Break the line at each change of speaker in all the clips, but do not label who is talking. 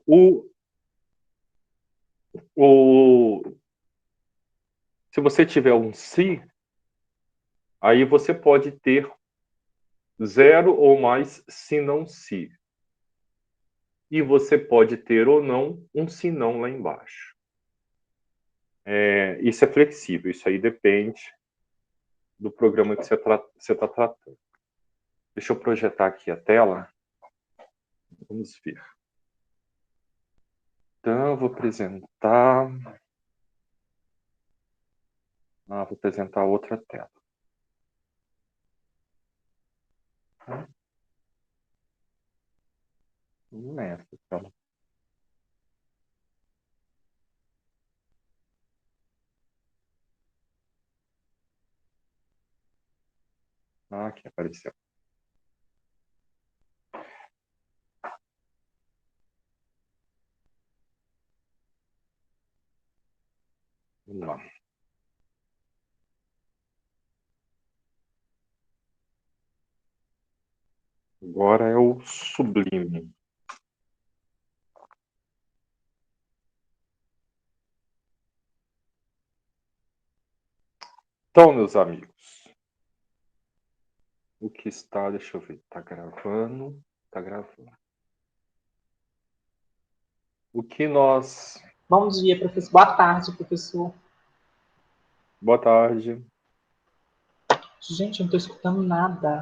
O, o, se você tiver um se, aí você pode ter 0 ou mais se não se. E você pode ter ou não um se não lá embaixo. Isso é flexível, isso aí depende do programa que você está tratando. Deixa eu projetar aqui a tela. Vamos ver. Então, eu vou apresentar. Vou apresentar outra tela. Nessa tela. Aqui apareceu. Vamos lá. Agora é o sublime. Então, meus amigos, o que está, deixa eu ver, está gravando, está gravando. O que nós...
Bom dia, professor. Boa tarde, professor.
Boa tarde.
Gente, eu não estou escutando nada.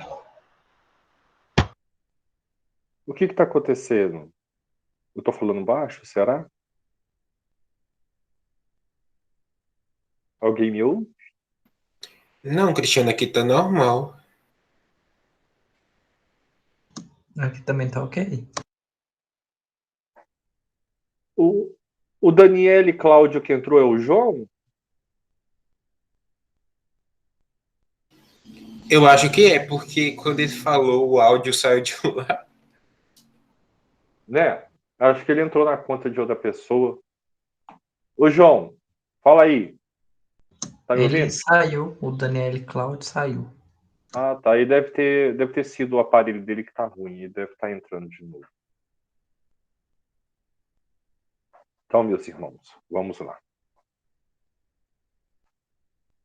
O que está acontecendo? Eu estou falando baixo, será? Alguém me ouve?
Não, Cristiano, aqui tá normal.
Aqui também tá ok.
O Daniel e Cláudio que entrou é o João?
Eu acho que é, porque quando ele falou, o áudio saiu de lá.
Né? Acho que ele entrou na conta de outra pessoa. Ô, João, fala aí. Tá me
Ele
ouvindo?
saiu, o Daniel Cloud saiu.
Tá. E deve ter sido o aparelho dele que tá ruim. Ele deve estar entrando de novo. Então, meus irmãos, vamos lá.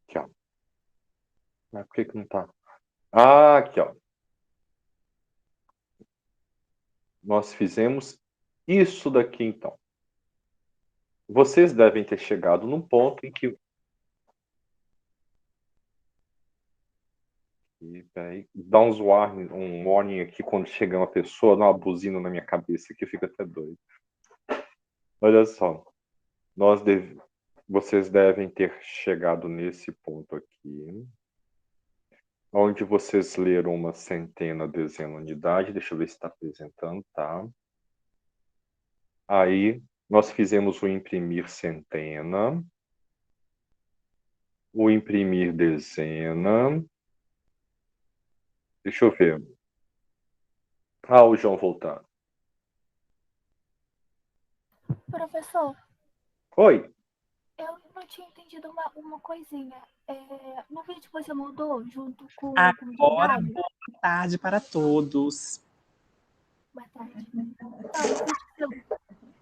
Aqui, ó. Mas por que não tá? Aqui, ó. Nós fizemos isso daqui, então. Vocês devem ter chegado num ponto em que... Dá um warning aqui quando chega uma pessoa, dá uma buzina na minha cabeça que fica até doido. Olha só. Vocês devem ter chegado nesse ponto aqui, onde vocês leram uma centena, dezena, unidade. Deixa eu ver se está apresentando, tá? Aí, nós fizemos o imprimir centena, o imprimir dezena. Deixa eu ver. O João voltando.
Professor,
Oi.
eu não tinha entendido uma coisinha. No vídeo que você mandou junto com
Agora,
o trabalho...
boa tarde para todos.
Boa tarde. Não,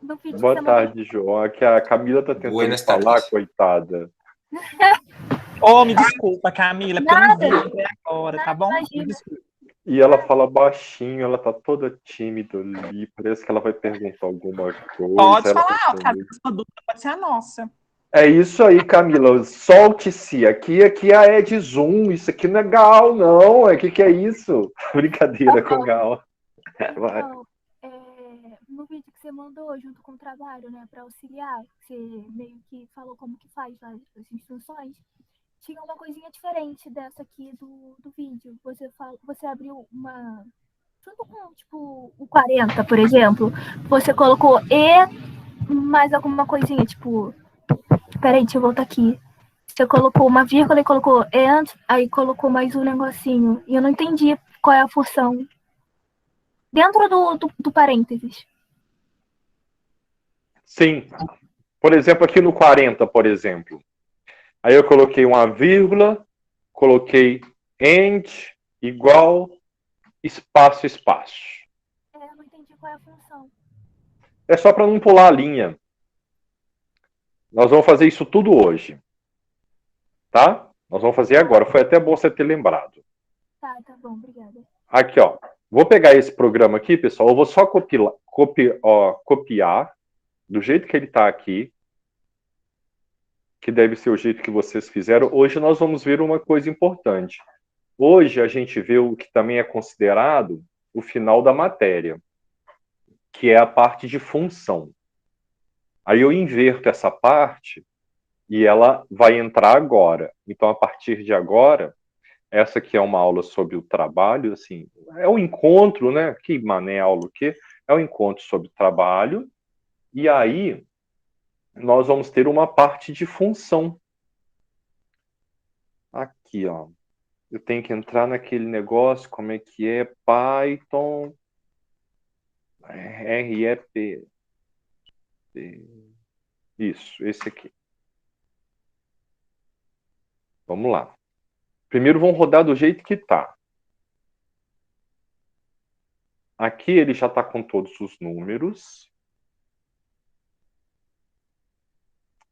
no vídeo que
Boa
você
tarde, João. Aqui a Camila tá tentando
Buenas
falar,
tardes.
coitada.
Me desculpa, Camila, porque
Nada.
eu não vi até agora, tá bom?
Imagina.
Me desculpa.
E ela fala baixinho, ela tá toda tímida ali, parece que ela vai perguntar alguma coisa.
Pode
ela
falar alto, que
respondeu.
a sua dúvida pode ser a nossa.
É isso aí, Camila. Solte-se. Aqui é a Ed Zoom. Isso aqui não é Gal, não. O que é isso? Brincadeira com Gal. Vai.
Então, no vídeo que você mandou junto com o trabalho, né, para auxiliar, você meio que falou como que faz as instruções, tinha uma coisinha diferente dessa aqui do vídeo. Você abriu uma... Junto com, tipo, o 40, por exemplo, você colocou e mais alguma coisinha, tipo... Peraí, deixa eu voltar aqui. Você colocou uma vírgula e colocou and, aí colocou mais um negocinho. E eu não entendi qual é a função. Dentro do parênteses.
Sim. Por exemplo, aqui no 40, por exemplo. Aí eu coloquei uma vírgula, coloquei and igual espaço, espaço.
Eu não entendi qual é a função.
É só para não pular a linha. Nós vamos fazer isso tudo hoje. Tá? Nós vamos fazer agora. Foi até bom você ter lembrado.
Tá bom, obrigada.
Aqui, ó. Vou pegar esse programa aqui, pessoal. Eu vou só copiar do jeito que ele está aqui, que deve ser o jeito que vocês fizeram. Hoje nós vamos ver uma coisa importante. Hoje a gente vê o que também é considerado o final da matéria, que é a parte de função. Aí eu inverto essa parte e ela vai entrar agora. Então, a partir de agora, essa aqui é uma aula sobre o trabalho, assim, é um encontro, né? Que mané aula o quê? É um encontro sobre trabalho. E aí, nós vamos ter uma parte de função. Aqui, ó. Eu tenho que entrar naquele negócio, como é que é? Python, REP. Isso, esse aqui. Vamos lá. Primeiro vamos rodar do jeito que está. Aqui ele já está com todos os números.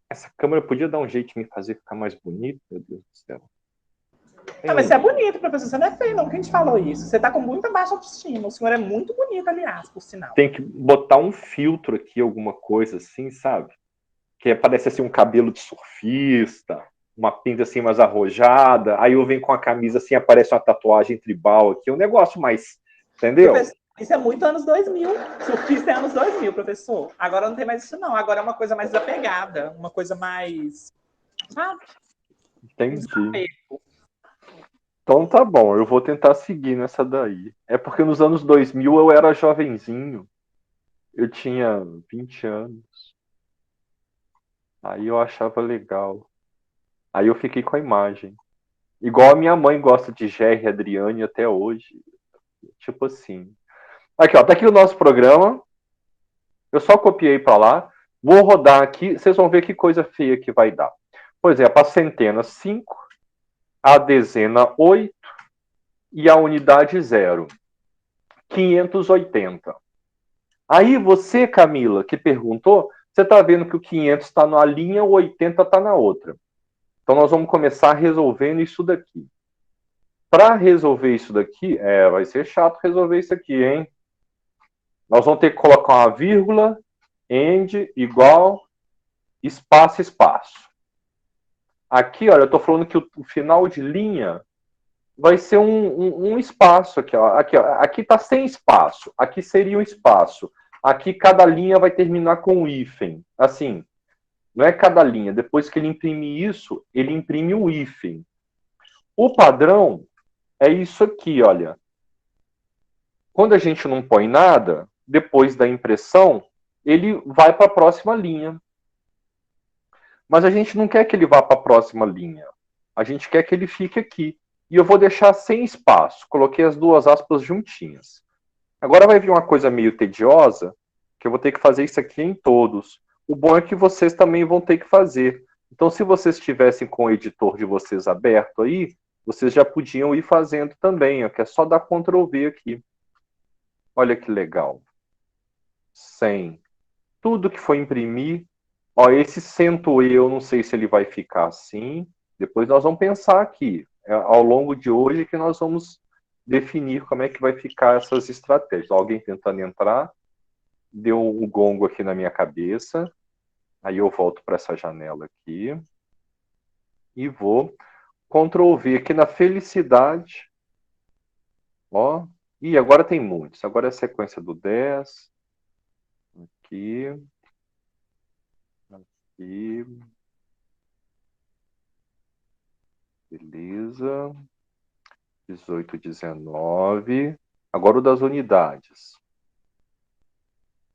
Essa câmera podia dar um jeito de me fazer ficar mais bonito, meu Deus do céu.
Não, mas você é bonito, professor. Você não é feio, não. Quem te falou isso? Você tá com muita baixa autoestima. O senhor é muito bonito, aliás, por sinal.
Tem que botar um filtro aqui, alguma coisa assim, sabe? Que parece assim um cabelo de surfista, uma pinta assim mais arrojada. Aí eu venho com a camisa assim, aparece uma tatuagem tribal aqui. Um negócio mais... Entendeu?
Professor, isso é muito anos 2000. Surfista é anos 2000, professor. Agora não tem mais isso, não. Agora é uma coisa mais desapegada. Uma coisa mais... Sabe?
Entendi. Então tá bom, eu vou tentar seguir nessa daí. É porque nos anos 2000 eu era jovenzinho. Eu tinha 20 anos. Aí eu achava legal. Aí eu fiquei com a imagem. Igual a minha mãe gosta de Jerry e Adriane até hoje. Tipo assim. Aqui, ó, tá aqui o nosso programa. Eu só copiei para lá. Vou rodar aqui, vocês vão ver que coisa feia que vai dar. Por exemplo, a centena 5, a dezena 8 e a unidade 0. 580. Aí você, Camila, que perguntou, você está vendo que o 500 está numa linha, o 80 está na outra. Então nós vamos começar resolvendo isso daqui. Para resolver isso daqui, vai ser chato resolver isso aqui, hein? Nós vamos ter que colocar uma vírgula, end, igual, espaço, espaço. Aqui, olha, eu estou falando que o final de linha vai ser um espaço aqui, ó. Aqui está sem espaço. Aqui seria um espaço. Aqui cada linha vai terminar com um hífen. Assim, não é cada linha. Depois que ele imprimir isso, ele imprime um hífen. O padrão é isso aqui, olha. Quando a gente não põe nada, depois da impressão, ele vai para a próxima linha. Mas a gente não quer que ele vá para a próxima linha. A gente quer que ele fique aqui. E eu vou deixar sem espaço. Coloquei as duas aspas juntinhas. Agora vai vir uma coisa meio tediosa, que eu vou ter que fazer isso aqui em todos. O bom é que vocês também vão ter que fazer. Então, se vocês estivessem com o editor de vocês aberto aí, vocês já podiam ir fazendo também, ó, que é só dar Ctrl V aqui. Olha que legal. 100. Tudo que for imprimir. Ó, esse CtrlE, eu não sei se ele vai ficar assim. Depois nós vamos pensar aqui. Ao longo de hoje que nós vamos definir como é que vai ficar essas estratégias. Alguém tentando entrar. Deu um gongo aqui na minha cabeça. Aí eu volto para essa janela aqui. E vou Ctrl V aqui na felicidade. Ó. E agora tem muitos. Agora é a sequência do 10. Aqui. Aqui. Beleza. 18, 19. Agora o das unidades.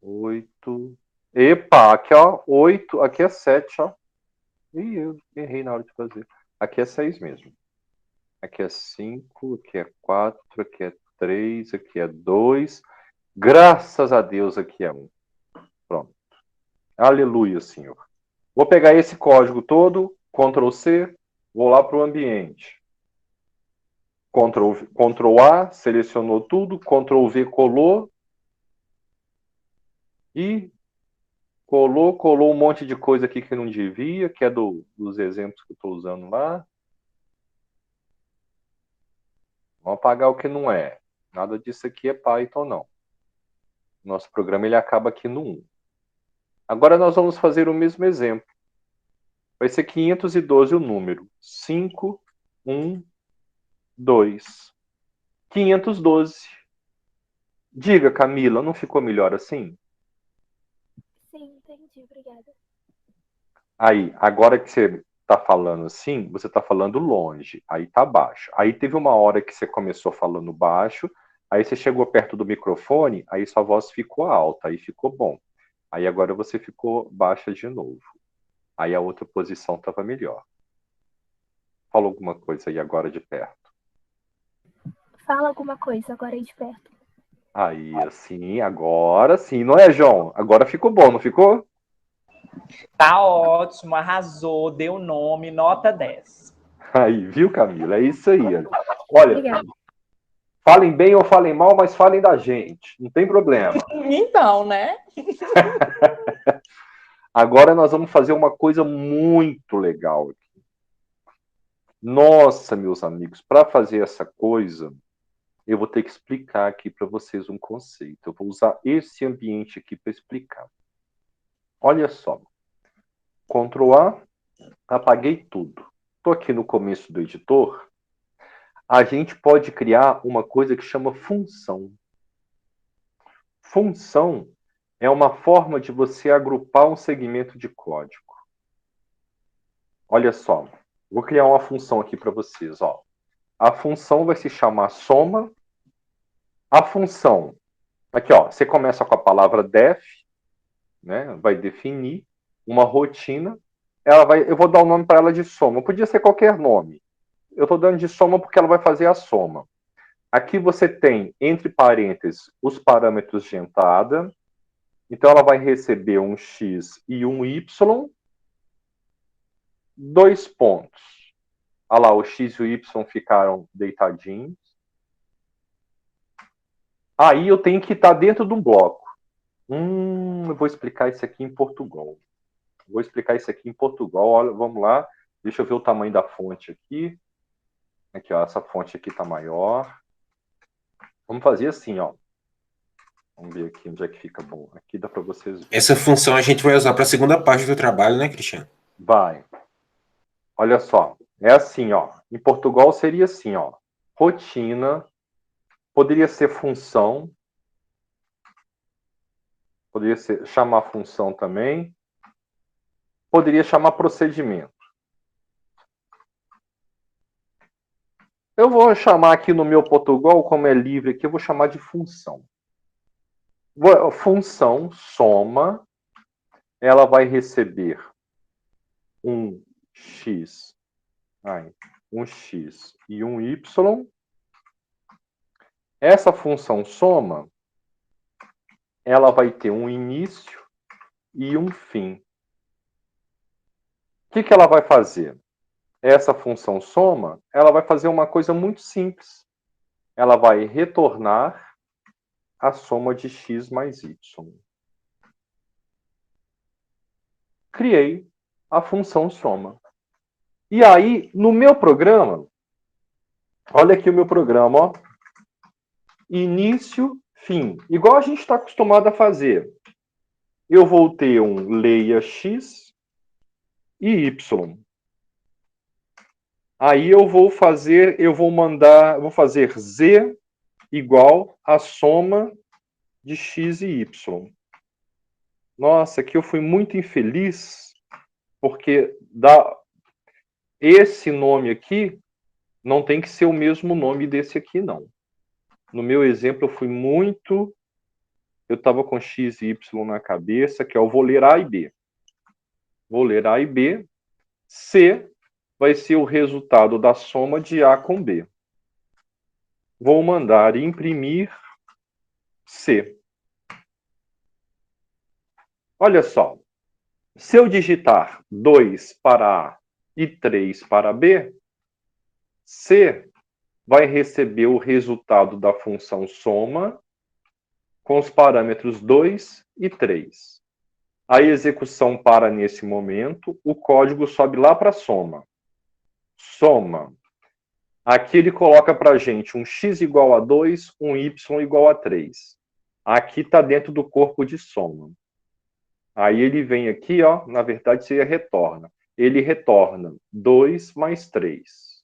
8. Epa, aqui ó, 8. Aqui é 7, ó. Ih, eu errei na hora de fazer. Aqui é 6 mesmo. Aqui é 5, aqui é 4, aqui é 3, aqui é 2. Graças a Deus, aqui é 1. Pronto. Aleluia, Senhor. Vou pegar esse código todo, Ctrl C, vou lá para o ambiente. Ctrl A, selecionou tudo, Ctrl V colou. E Colou um monte de coisa aqui que não devia, que é dos exemplos que eu estou usando lá. Vamos apagar o que não é. Nada disso aqui é Python, não. Nosso programa ele acaba aqui no 1. Agora nós vamos fazer o mesmo exemplo. Vai ser 512 o número. 5, 1, 2. 512. Diga, Camila, não ficou melhor assim?
Sim, entendi, obrigada.
Aí, agora que você está falando assim, você está falando longe. Aí tá baixo. Aí teve uma hora que você começou falando baixo, aí você chegou perto do microfone, aí sua voz ficou alta, aí ficou bom. Aí agora você ficou baixa de novo. Aí a outra posição estava melhor. Fala alguma coisa aí agora de perto.
Fala alguma coisa agora aí de perto.
Aí, assim, agora sim, não é, João? Agora ficou bom, não ficou?
Tá ótimo, arrasou, deu nome, nota 10.
Aí, viu, Camila? É isso aí. Olha,
Obrigada.
falem bem ou falem mal, mas falem da gente. Não tem problema.
Então, né?
Agora nós vamos fazer uma coisa muito legal aqui. Nossa, meus amigos, para fazer essa coisa, eu vou ter que explicar aqui para vocês um conceito. Eu vou usar esse ambiente aqui para explicar. Olha só. Ctrl A, apaguei tudo. Estou aqui no começo do editor. A gente pode criar uma coisa que chama função. Função é uma forma de você agrupar um segmento de código. Olha só, vou criar uma função aqui para vocês. Ó. A função vai se chamar soma. A função, aqui ó, você começa com a palavra def, né? Vai definir uma rotina. Eu vou dar o nome para ela de soma. Podia ser qualquer nome. Eu estou dando de soma porque ela vai fazer a soma. Aqui você tem, entre parênteses, os parâmetros de entrada. Então, ela vai receber um x e um y. 2 pontos. Olha lá, o x e o y ficaram deitadinhos. Aí eu tenho que estar dentro de um bloco. Eu vou explicar isso aqui em Portugal. Olha, vamos lá. Deixa eu ver o tamanho da fonte aqui. Aqui, ó, essa fonte aqui está maior. Vamos fazer assim, ó. Vamos ver aqui onde é que fica bom. Aqui dá para vocês verem.
Essa função a gente vai usar para a segunda parte do trabalho, né, Cristiano?
Vai. Olha só. É assim, ó. Em Portugal seria assim, ó. Rotina. Poderia ser função. Poderia ser chamar função também. Poderia chamar procedimento. Eu vou chamar aqui no meu Portugal, como é livre aqui, eu vou chamar de função. Função, soma, ela vai receber um x e um y. Essa função soma, ela vai ter um início e um fim. O que ela vai fazer? Essa função soma, ela vai fazer uma coisa muito simples. Ela vai retornar a soma de x mais y. Criei a função soma. E aí, no meu programa, olha aqui o meu programa, ó. Início, fim. Igual a gente está acostumado a fazer. Eu vou ter um leia x e y. Aí eu vou fazer z igual a soma de x e y. Nossa, aqui eu fui muito infeliz, porque esse nome aqui não tem que ser o mesmo nome desse aqui, não. No meu exemplo, eu estava com x e y na cabeça, que é eu vou ler A e B. Vou ler A e B. C vai ser o resultado da soma de A com B. Vou mandar imprimir C. Olha só. Se eu digitar 2 para A e 3 para B, C vai receber o resultado da função soma com os parâmetros 2 e 3. A execução para nesse momento, o código sobe lá para soma. Soma. Aqui ele coloca para a gente um x igual a 2, um y igual a 3. Aqui está dentro do corpo de soma. Aí ele vem aqui, ó, na verdade seria retorna. Ele retorna 2 mais 3.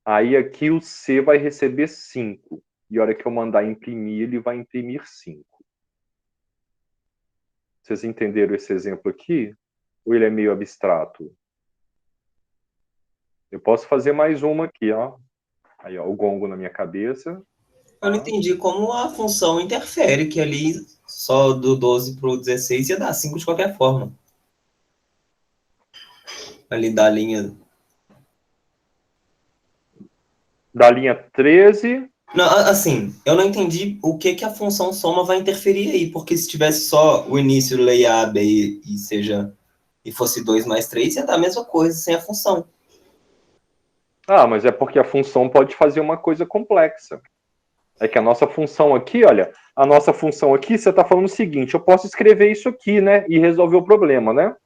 Aí aqui o C vai receber 5. E a hora que eu mandar imprimir, ele vai imprimir 5. Vocês entenderam esse exemplo aqui? Ou ele é meio abstrato? Eu posso fazer mais uma aqui, ó. Aí, ó, o gongo na minha cabeça.
Eu não entendi como a função interfere, que ali só do 12 para o 16 ia dar 5 de qualquer forma. Ali da linha...
Da linha 13...
Não, assim, eu não entendi o que a função soma vai interferir aí, porque se tivesse só o início lei A, B e fosse 2 mais 3, ia dar a mesma coisa sem a função.
Ah, mas é porque a função pode fazer uma coisa complexa. É que a nossa função aqui, olha, a nossa função aqui, você está falando o seguinte, eu posso escrever isso aqui, né, e resolver o problema, né?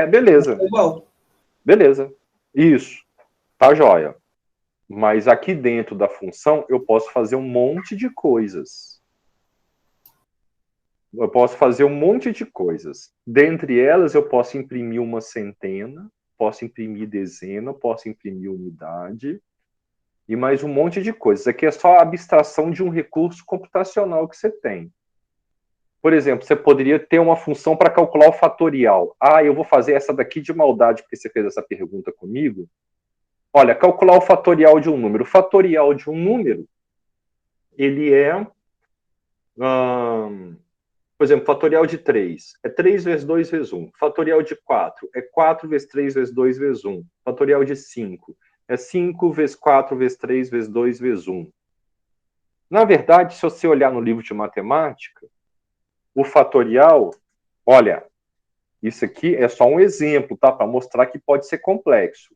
Beleza.
É igual.
Beleza. Isso. Tá joia. Mas aqui dentro da função, eu posso fazer um monte de coisas. Eu posso fazer um monte de coisas. Dentre elas, eu posso imprimir uma centena, posso imprimir dezena, posso imprimir unidade, e mais um monte de coisas. Aqui é só a abstração de um recurso computacional que você tem. Por exemplo, você poderia ter uma função para calcular o fatorial. Ah, eu vou fazer essa daqui de maldade, porque você fez essa pergunta comigo. Olha, calcular o fatorial de um número. O fatorial de um número, ele é... por exemplo, fatorial de 3 é 3 vezes 2 vezes 1. Fatorial de 4 é 4 vezes 3 vezes 2 vezes 1. Fatorial de 5 é 5 vezes 4 vezes 3 vezes 2 vezes 1. Na verdade, se você olhar no livro de matemática, o fatorial, olha, isso aqui é só um exemplo, tá? Para mostrar que pode ser complexo.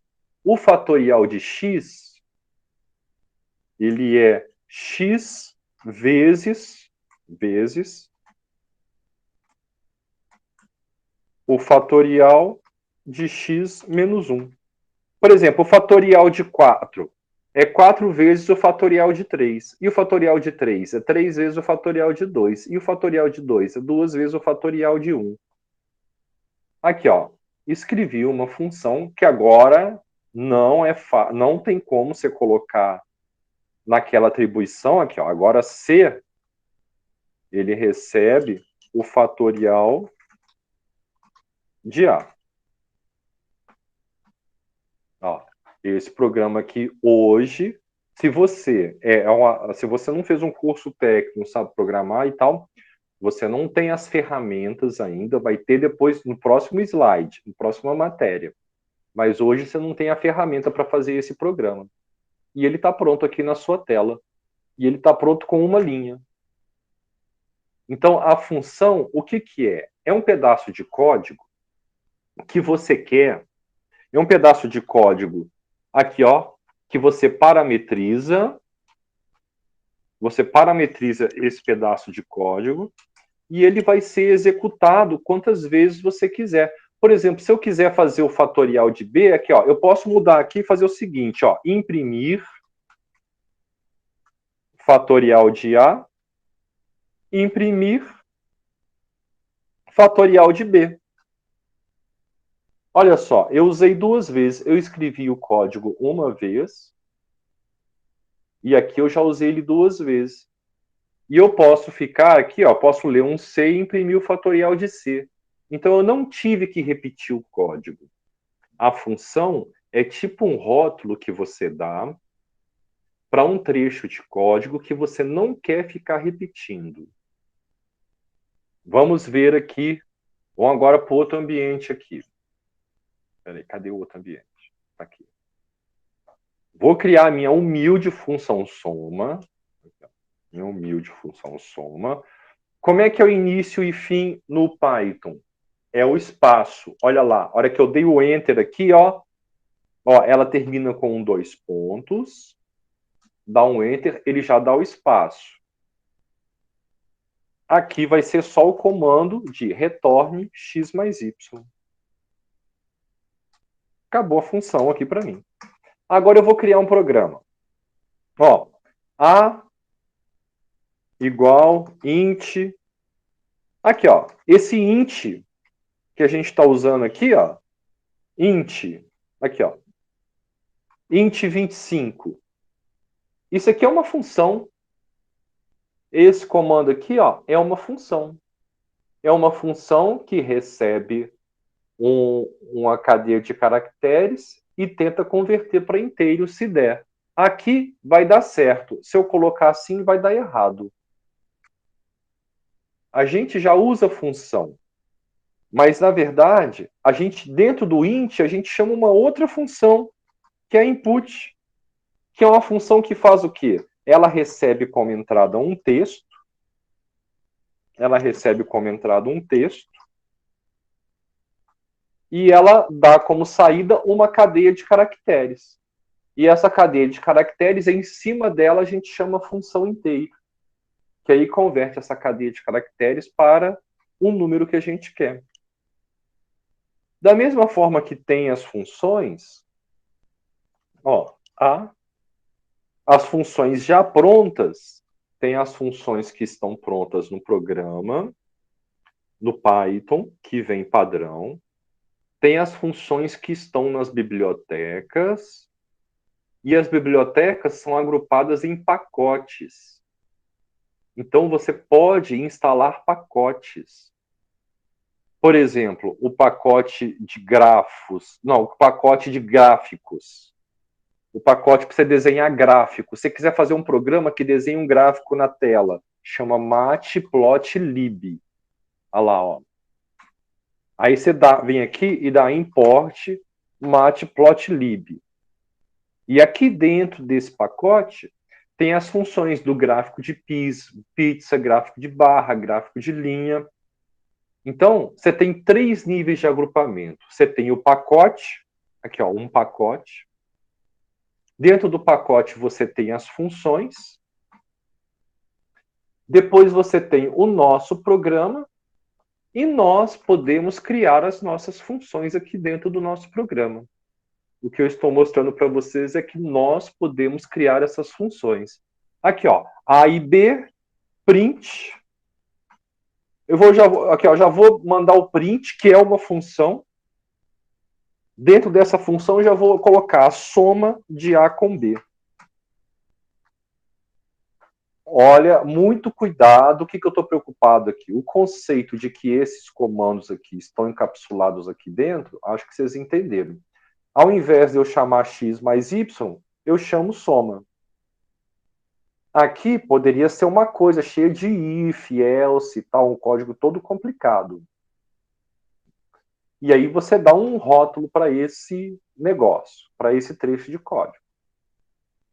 O fatorial de x, ele é x vezes o fatorial de x menos 1. Por exemplo, o fatorial de 4 é 4 vezes o fatorial de 3. E o fatorial de 3 é 3 vezes o fatorial de 2. E o fatorial de 2 é 2 vezes o fatorial de 1. Aqui, ó, escrevi uma função que agora não tem como você colocar naquela atribuição aqui, ó. Agora C, ele recebe o fatorial de A. Ó, esse programa aqui hoje, se você não fez um curso técnico, não sabe programar e tal, você não tem as ferramentas ainda, vai ter depois no próximo slide, na próxima matéria. Mas hoje você não tem a ferramenta para fazer esse programa. E ele está pronto aqui na sua tela. E ele está pronto com uma linha. Então, a função, o que é? É um pedaço de código que você quer. É um pedaço de código aqui, ó, que você parametriza. Você parametriza esse pedaço de código e ele vai ser executado quantas vezes você quiser. Por exemplo, se eu quiser fazer o fatorial de B, aqui, ó, eu posso mudar aqui e fazer o seguinte, ó, imprimir fatorial de A, imprimir fatorial de B. Olha só, eu usei duas vezes. Eu escrevi o código uma vez e aqui eu já usei ele duas vezes. E eu posso ficar aqui, ó, posso ler um C e imprimir o fatorial de C. Então eu não tive que repetir o código. A função é tipo um rótulo que você dá para um trecho de código que você não quer ficar repetindo. Vamos ver aqui. Vamos agora para o outro ambiente aqui. Peraí, cadê o outro ambiente? Tá aqui. Vou criar a minha humilde função soma. Minha humilde função soma. Como é que é o início e fim no Python? É o espaço. Olha lá, a hora que eu dei o Enter aqui, ó, ela termina com 2 pontos. Dá um Enter, ele já dá o espaço. Aqui vai ser só o comando de retorne x mais y. Acabou a função aqui para mim. Agora eu vou criar um programa. Ó, a igual int. Aqui, ó. Esse int que a gente está usando aqui, ó. Int. Aqui, ó. Int 25. Isso aqui é uma função. Esse comando aqui, ó, é uma função. É uma função que recebe uma cadeia de caracteres e tenta converter para inteiro se der. Aqui vai dar certo. Se eu colocar assim, vai dar errado. A gente já usa função. Mas, na verdade, a gente, dentro do int, a gente chama uma outra função, que é input, que é uma função que faz o quê? Ela recebe como entrada um texto. Ela recebe como entrada um texto. E ela dá como saída uma cadeia de caracteres. E essa cadeia de caracteres, em cima dela, a gente chama função inteiro, que aí converte essa cadeia de caracteres para um número que a gente quer. Da mesma forma que tem as funções, ó, as funções já prontas, tem as funções que estão prontas no programa, no Python, que vem padrão, tem as funções que estão nas bibliotecas, e as bibliotecas são agrupadas em pacotes. Então, você pode instalar pacotes. Por exemplo, o pacote de grafos. Não, o pacote de gráficos. O pacote para você desenhar gráfico. Se você quiser fazer um programa que desenha um gráfico na tela, chama matplotlib. Olha lá, ó. Aí você vem aqui e dá import matplotlib. E aqui dentro desse pacote tem as funções do gráfico de pizza, gráfico de barra, gráfico de linha. Então, você tem 3 níveis de agrupamento. Você tem o pacote, aqui ó, um pacote. Dentro do pacote você tem as funções. Depois você tem o nosso programa. E nós podemos criar as nossas funções aqui dentro do nosso programa. O que eu estou mostrando para vocês é que nós podemos criar essas funções. Aqui, ó, A e B, print. Já vou mandar o print, que é uma função. Dentro dessa função, eu já vou colocar a soma de A com B. Olha, muito cuidado. O que eu estou preocupado aqui? O conceito de que esses comandos aqui estão encapsulados aqui dentro, acho que vocês entenderam. Ao invés de eu chamar x mais y, eu chamo soma. Aqui poderia ser uma coisa cheia de if, else e tal, um código todo complicado. E aí você dá um rótulo para esse negócio, para esse trecho de código.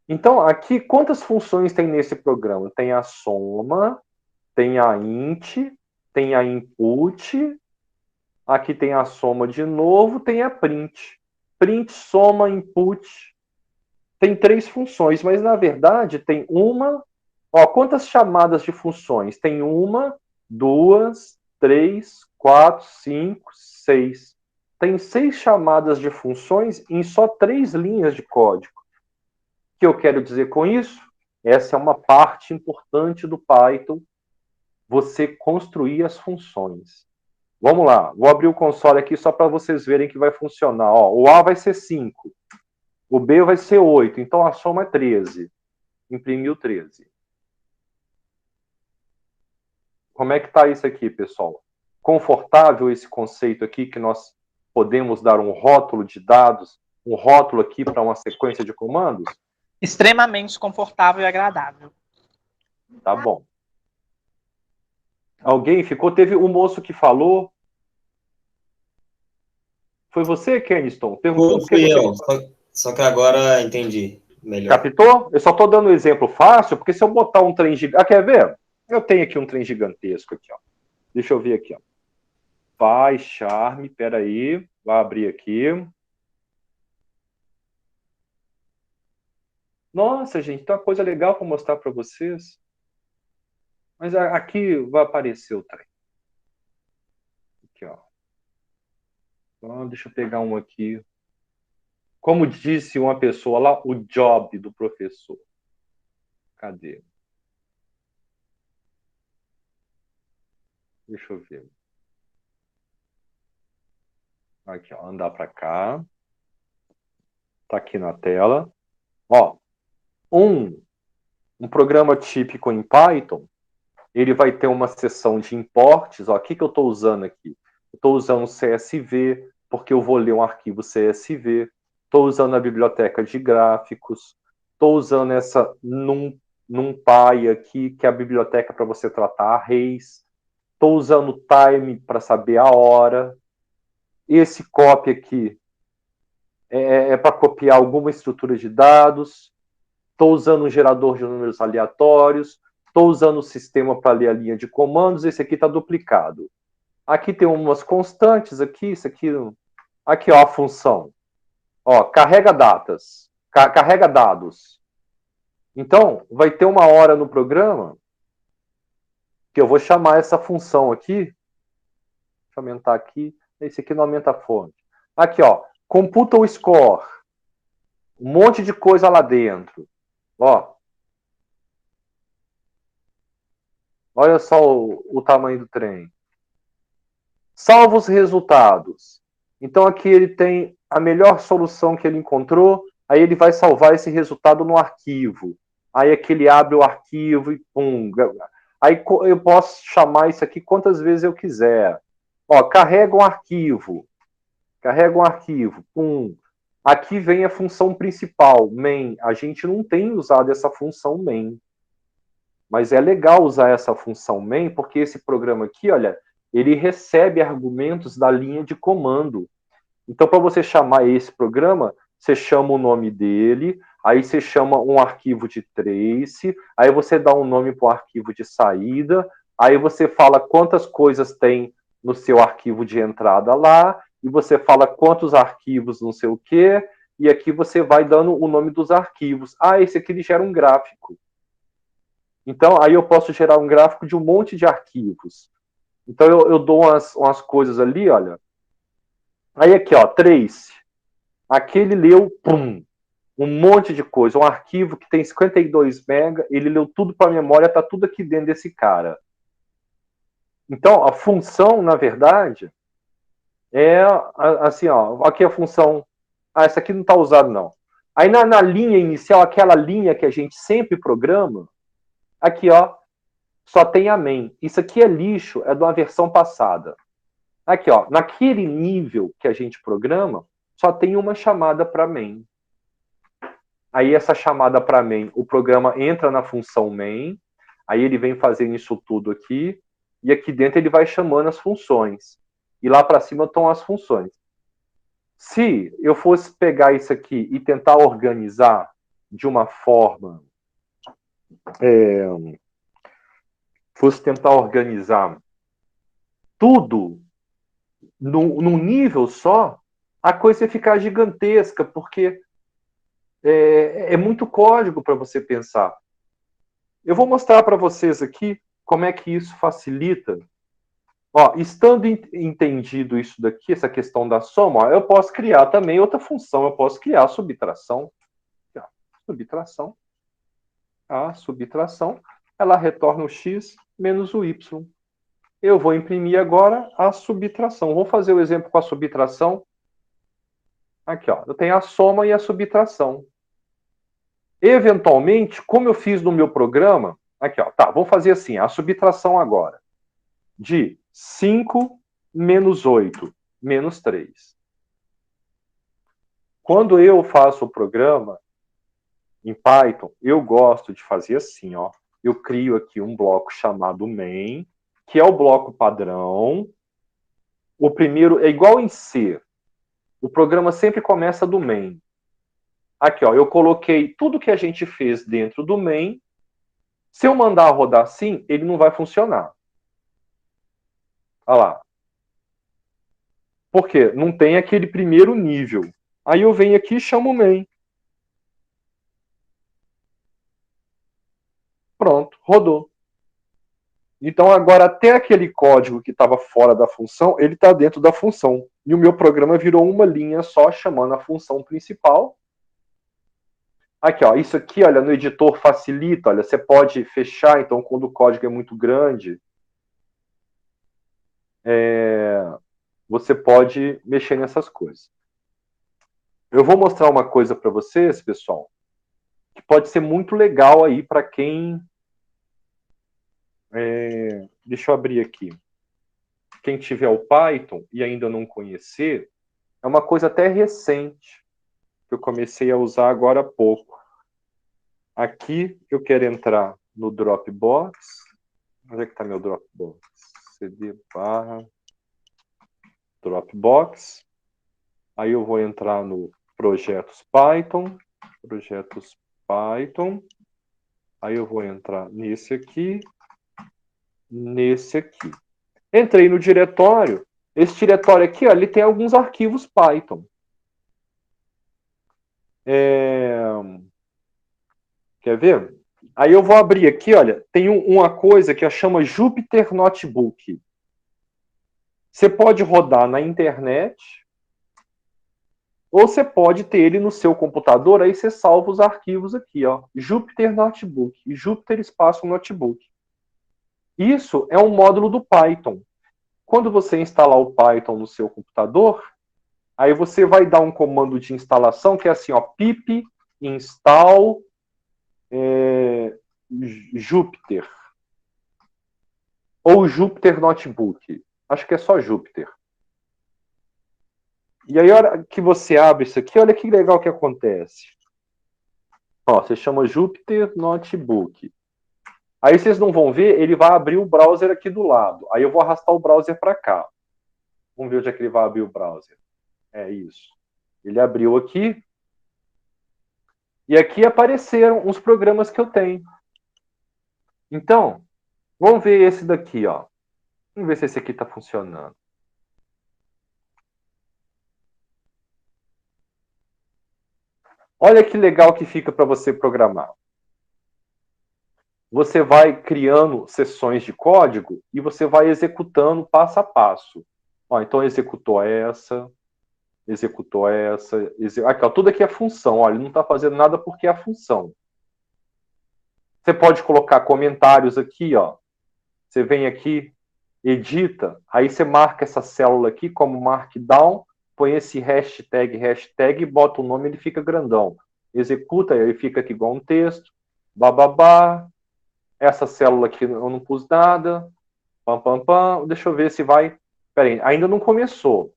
Então, aqui, quantas funções tem nesse programa? Tem a soma, tem a int, tem a input, aqui tem a soma de novo, tem a print. Print, soma, input. Tem 3 funções, mas na verdade tem uma... Ó, quantas chamadas de funções? Tem 1, 2, 3, 4, 5, 6. Tem 6 chamadas de funções em só 3 linhas de código. O que eu quero dizer com isso? Essa é uma parte importante do Python, você construir as funções. Vamos lá, vou abrir o console aqui só para vocês verem que vai funcionar. Ó, o A vai ser 5, o B vai ser 8, então a soma é 13. Imprimiu 13. Como é que está isso aqui, pessoal? Confortável esse conceito aqui, que nós podemos dar um rótulo de dados, um rótulo aqui para uma sequência de comandos?
Extremamente confortável e agradável.
Tá bom. Alguém ficou? Teve um moço que falou. Foi você, Keniston? Perguntou
Fui eu, só que agora entendi melhor.
Captou? Eu só estou dando um exemplo fácil, porque se eu botar um trem gigante... quer ver? Eu tenho aqui um trem gigantesco aqui, ó. Deixa eu ver aqui, ó. Vai, Charme, peraí. Vai abrir aqui. Nossa, gente, tem uma coisa legal para mostrar para vocês. Mas aqui vai aparecer o trem. Aqui, ó. Então, deixa eu pegar um aqui. Como disse uma pessoa lá, o job do professor. Cadê? Deixa eu ver. Aqui, ó. Andar para cá. Tá aqui na tela. Ó. Um programa típico em Python, ele vai ter uma seção de importes. Ó, o que eu estou usando aqui? Eu estou usando CSV, porque eu vou ler um arquivo CSV. Estou usando a biblioteca de gráficos. Estou usando essa NumPy aqui, que é a biblioteca para você tratar arrays. Estou usando time para saber a hora. Esse copy aqui é para copiar alguma estrutura de dados. Estou usando um gerador de números aleatórios. Estou usando o sistema para ler a linha de comandos. Esse aqui está duplicado. Aqui tem umas constantes aqui. Isso aqui. Aqui, ó, a função. Ó, carrega datas. Carrega dados. Então, vai ter uma hora no programa que eu vou chamar essa função aqui. Deixa eu aumentar aqui. Esse aqui não aumenta a fonte. Aqui, ó. Computa o score. Um monte de coisa lá dentro. Ó. Olha só o tamanho do trem. Salva os resultados. Então aqui ele tem a melhor solução que ele encontrou. Aí ele vai salvar esse resultado no arquivo. Aí aqui ele abre o arquivo e pum. Aí eu posso chamar isso aqui quantas vezes eu quiser. Ó, carrega um arquivo. Carrega um arquivo. Pum. Aqui vem a função principal, main. A gente não tem usado essa função main. Mas é legal usar essa função main, porque esse programa aqui, olha, ele recebe argumentos da linha de comando. Então, para você chamar esse programa, você chama o nome dele, aí você chama um arquivo de trace, aí você dá um nome para o arquivo de saída, aí você fala quantas coisas tem no seu arquivo de entrada lá, e você fala quantos arquivos não sei o quê, e aqui você vai dando o nome dos arquivos. Ah, esse aqui ele gera um gráfico. Então, aí eu posso gerar um gráfico de um monte de arquivos. Então, eu dou umas coisas ali, olha. Aí aqui, ó, trace. Aqui ele leu, pum, um monte de coisa. Um arquivo que tem 52 MB, ele leu tudo para a memória, tá tudo aqui dentro desse cara. Então, a função, na verdade, é assim, ó. Aqui a função... Ah, essa aqui não está usada, não. Aí na linha inicial, aquela linha que a gente sempre programa, aqui, ó, só tem a main. Isso aqui é lixo, é de uma versão passada. Aqui, ó, naquele nível que a gente programa, só tem uma chamada para main. Aí essa chamada para main, o programa entra na função main, aí ele vem fazendo isso tudo aqui, e aqui dentro ele vai chamando as funções. E lá para cima estão as funções. Se eu fosse pegar isso aqui e tentar organizar de uma forma... fosse tentar organizar tudo num nível só, a coisa ia ficar gigantesca, porque é muito código para você pensar. Eu vou mostrar para vocês aqui como é que isso facilita. Ó, estando entendido isso daqui, essa questão da soma, ó, eu posso criar também outra função, eu posso criar a subtração. Subtração. A subtração, ela retorna o x menos o y. Eu vou imprimir agora a subtração. Vou fazer o exemplo com a subtração. Aqui, ó. Eu tenho a soma e a subtração. Eventualmente, como eu fiz no meu programa, aqui, ó. Tá, vou fazer assim, a subtração agora. De 5 menos 8 menos 3. Quando eu faço o programa em Python, eu gosto de fazer assim, ó. Eu crio aqui um bloco chamado main, que é o bloco padrão. O primeiro é igual em C. O programa sempre começa do main. Aqui, ó, eu coloquei tudo que a gente fez dentro do main. Se eu mandar rodar assim, ele não vai funcionar. Olha lá. Por quê? Não tem aquele primeiro nível. Aí eu venho aqui e chamo o main. Pronto, rodou. Então, agora, até aquele código que estava fora da função, ele está dentro da função. E o meu programa virou uma linha só, chamando a função principal. Aqui, ó, isso aqui, olha, no editor facilita, olha, você pode fechar, então, quando o código é muito grande, você pode mexer nessas coisas. Eu vou mostrar uma coisa para vocês, pessoal, que pode ser muito legal aí para quem... deixa eu abrir aqui. Quem tiver o Python e ainda não conhecer, é uma coisa até recente, que eu comecei a usar agora há pouco. Aqui eu quero entrar no Dropbox. Onde é que está meu Dropbox? cd/Dropbox. Aí eu vou entrar no Projetos Python. Aí eu vou entrar nesse aqui. Nesse aqui. Entrei no diretório. Esse diretório aqui, ó, ele tem alguns arquivos Python. Quer ver? Aí eu vou abrir aqui, olha, tem uma coisa que chama Jupyter Notebook. Você pode rodar na internet, ou você pode ter ele no seu computador, aí você salva os arquivos aqui, ó. Jupyter Notebook, Jupyter espaço Notebook. Isso é um módulo do Python. Quando você instalar o Python no seu computador, aí você vai dar um comando de instalação que é assim, ó, pip install Jupyter. Ou Jupyter Notebook. Acho que é só Jupyter. E aí, a hora que você abre isso aqui, olha que legal que acontece. Ó, você chama Jupyter Notebook. Aí vocês não vão ver, ele vai abrir o browser aqui do lado. Aí eu vou arrastar o browser para cá. Vamos ver onde é que ele vai abrir o browser. É isso. Ele abriu aqui. E aqui apareceram os programas que eu tenho. Então, vamos ver esse daqui, ó. Vamos ver se esse aqui está funcionando. Olha que legal que fica para você programar. Você vai criando seções de código e você vai executando passo a passo. Ó, então, executou essa. Aqui, ó, tudo aqui é função. Olha, ele não está fazendo nada porque é a função. Você pode colocar comentários aqui, ó. Você vem aqui, edita, aí você marca essa célula aqui como markdown, põe esse hashtag, e bota o nome, ele fica grandão. Executa, aí fica aqui igual um texto, bababá. Essa célula aqui eu não pus nada, deixa eu ver se vai... Peraí, ainda não começou.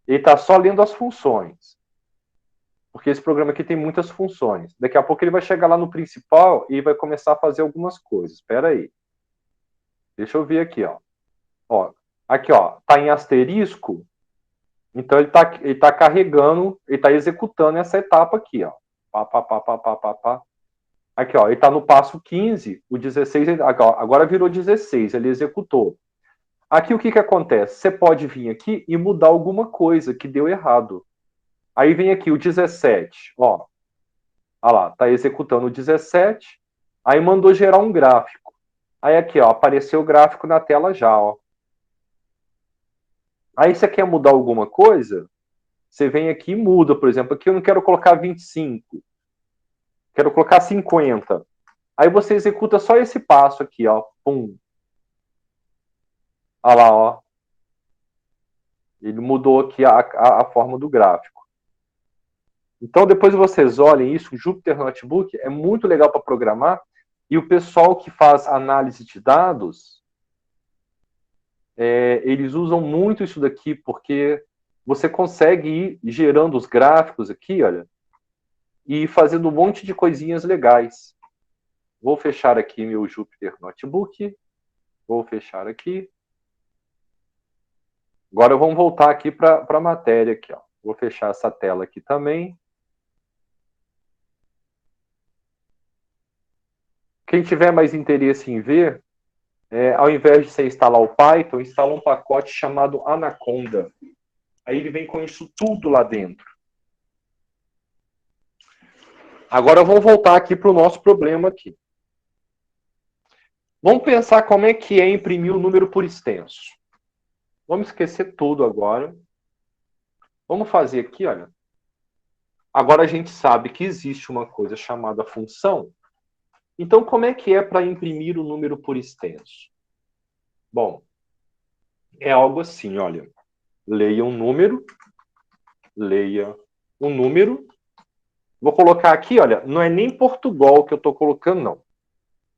Ele está só lendo as funções. Porque esse programa aqui tem muitas funções. Daqui a pouco ele vai chegar lá no principal e vai começar a fazer algumas coisas. Espera aí. Deixa eu ver aqui, ó. Ó, aqui, ó, tá em asterisco. Então ele tá carregando, ele tá executando essa etapa aqui, ó. Aqui, ó, ele tá no passo 15, o 16, agora virou 16, ele executou. Aqui o que acontece? Você pode vir aqui e mudar alguma coisa que deu errado. Aí vem aqui o 17, ó. Olha lá, tá executando o 17, aí mandou gerar um gráfico. Aí aqui, ó, apareceu o gráfico na tela já, ó. Aí você quer mudar alguma coisa, você vem aqui e muda, por exemplo, aqui eu não quero colocar 25, quero colocar 50. Aí você executa só esse passo aqui, ó, pum. Olha lá, ó. Ele mudou aqui a forma do gráfico. Então, depois vocês olhem isso, o Jupyter Notebook é muito legal para programar, e o pessoal que faz análise de dados, eles usam muito isso daqui, porque você consegue ir gerando os gráficos aqui, olha, e fazendo um monte de coisinhas legais. Vou fechar aqui meu Jupyter Notebook, vou fechar aqui. Agora vamos voltar aqui para a matéria aqui, ó. Vou fechar essa tela aqui também. Quem tiver mais interesse em ver, ao invés de você instalar o Python, instala um pacote chamado Anaconda. Aí ele vem com isso tudo lá dentro. Agora vamos voltar aqui para o nosso problema aqui. Vamos pensar como é que é imprimir o número por extenso. Vamos esquecer tudo agora. Vamos fazer aqui, olha. Agora a gente sabe que existe uma coisa chamada função. Então, como é que é para imprimir o número por extenso? Bom, é algo assim, olha. Leia um número. Vou colocar aqui, olha, não é nem Portugal que eu estou colocando, não.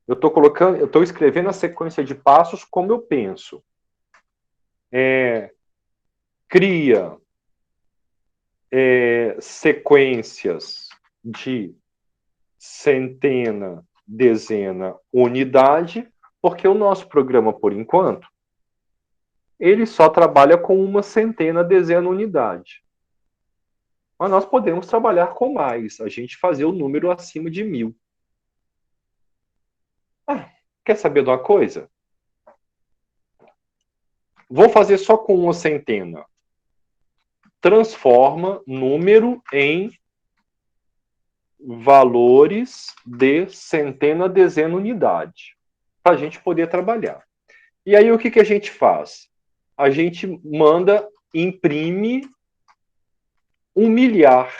Eu estou escrevendo a sequência de passos como eu penso. Cria sequências de centena, dezena, unidade, porque o nosso programa, por enquanto, ele só trabalha com uma centena, dezena, unidade. Mas nós podemos trabalhar com mais, a gente fazer o número acima de 1000. Quer saber de uma coisa? Vou fazer só com uma centena. Transforma número em valores de centena, dezena, unidade, para a gente poder trabalhar. E aí o que a gente faz? A gente imprime um milhar.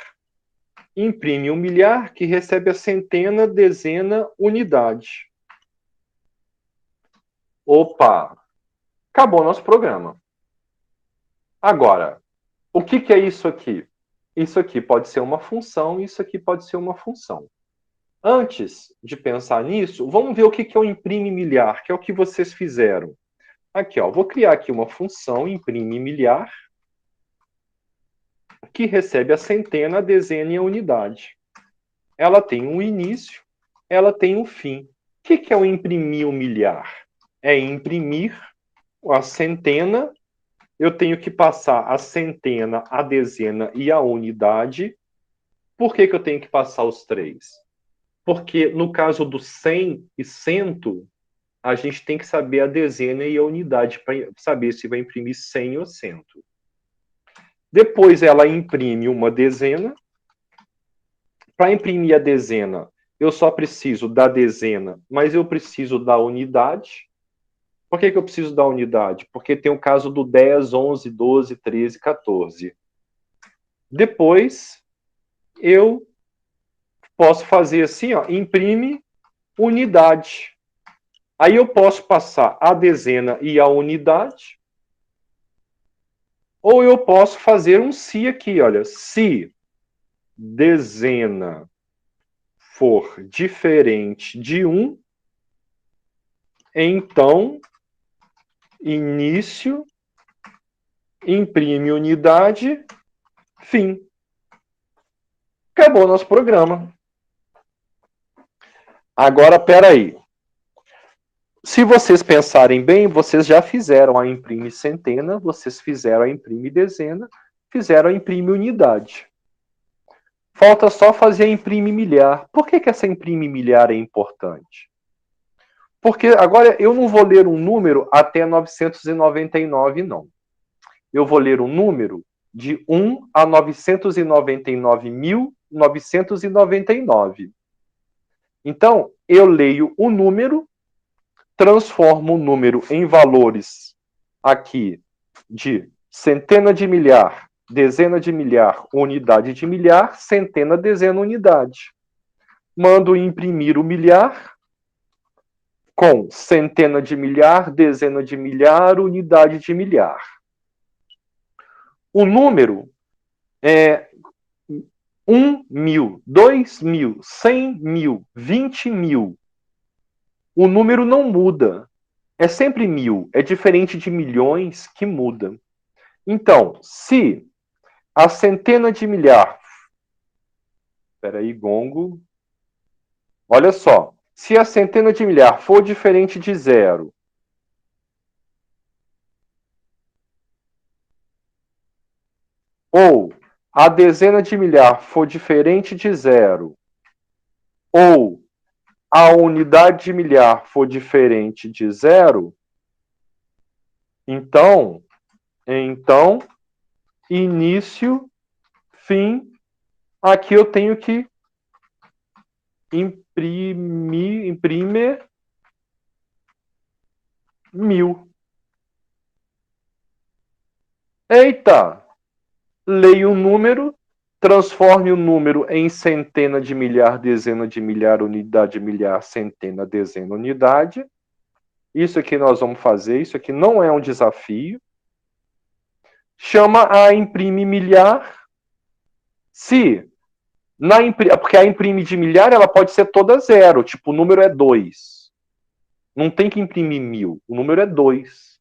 Imprime um milhar que recebe a centena, dezena, unidade. Opa! Acabou nosso programa. Agora, o que é isso aqui? Isso aqui pode ser uma função, isso aqui pode ser uma função. Antes de pensar nisso, vamos ver o que é o imprime milhar, que é o que vocês fizeram. Aqui, ó, vou criar aqui uma função, imprime milhar, que recebe a centena, a dezena e a unidade. Ela tem um início, ela tem um fim. O que é o imprimir um milhar? É imprimir a centena. Eu tenho que passar a centena, a dezena e a unidade. Por que eu tenho que passar os três? Porque no caso do 100 e 100, a gente tem que saber a dezena e a unidade para saber se vai imprimir 100 ou 100. Depois ela imprime uma dezena. Para imprimir a dezena, eu só preciso da dezena, mas eu preciso da unidade. Por que eu preciso da unidade? Porque tem o caso do 10, 11, 12, 13, 14. Depois, eu posso fazer assim, ó, imprime unidade. Aí eu posso passar a dezena e a unidade. Ou eu posso fazer um se aqui, olha. Se dezena for diferente de 1, então início, imprime unidade, fim. Acabou o nosso programa. Agora, peraí. Se vocês pensarem bem, vocês já fizeram a imprime centena, vocês fizeram a imprime dezena, fizeram a imprime unidade. Falta só fazer a imprime milhar. Por que essa imprime milhar é importante? Porque agora eu não vou ler um número até 999, não. Eu vou ler um número de 1 a 999.999. Então, eu leio o número, transformo o número em valores aqui de centena de milhar, dezena de milhar, unidade de milhar, centena, dezena, unidade. Mando imprimir o milhar com centena de milhar, dezena de milhar, unidade de milhar. O número é 1.000, 2.000, 100.000, 20.000. O número não muda. É sempre 1000. É diferente de milhões que muda. Então, se a centena de milhar... Espera aí, gongo. Olha só. Se a centena de milhar for diferente de 0, ou a dezena de milhar for diferente de 0, ou a unidade de milhar for diferente de 0, então, início, fim, aqui eu tenho que imprime 1000. Eita! Leia um número, transforme o número em centena de milhar, dezena de milhar, unidade de milhar, centena, dezena, unidade. Isso aqui nós vamos fazer, isso aqui não é um desafio. Chama a imprime milhar. Se porque a imprime de milhar ela pode ser toda zero, tipo o número é 2. Não tem que imprimir 1000, o número é 2.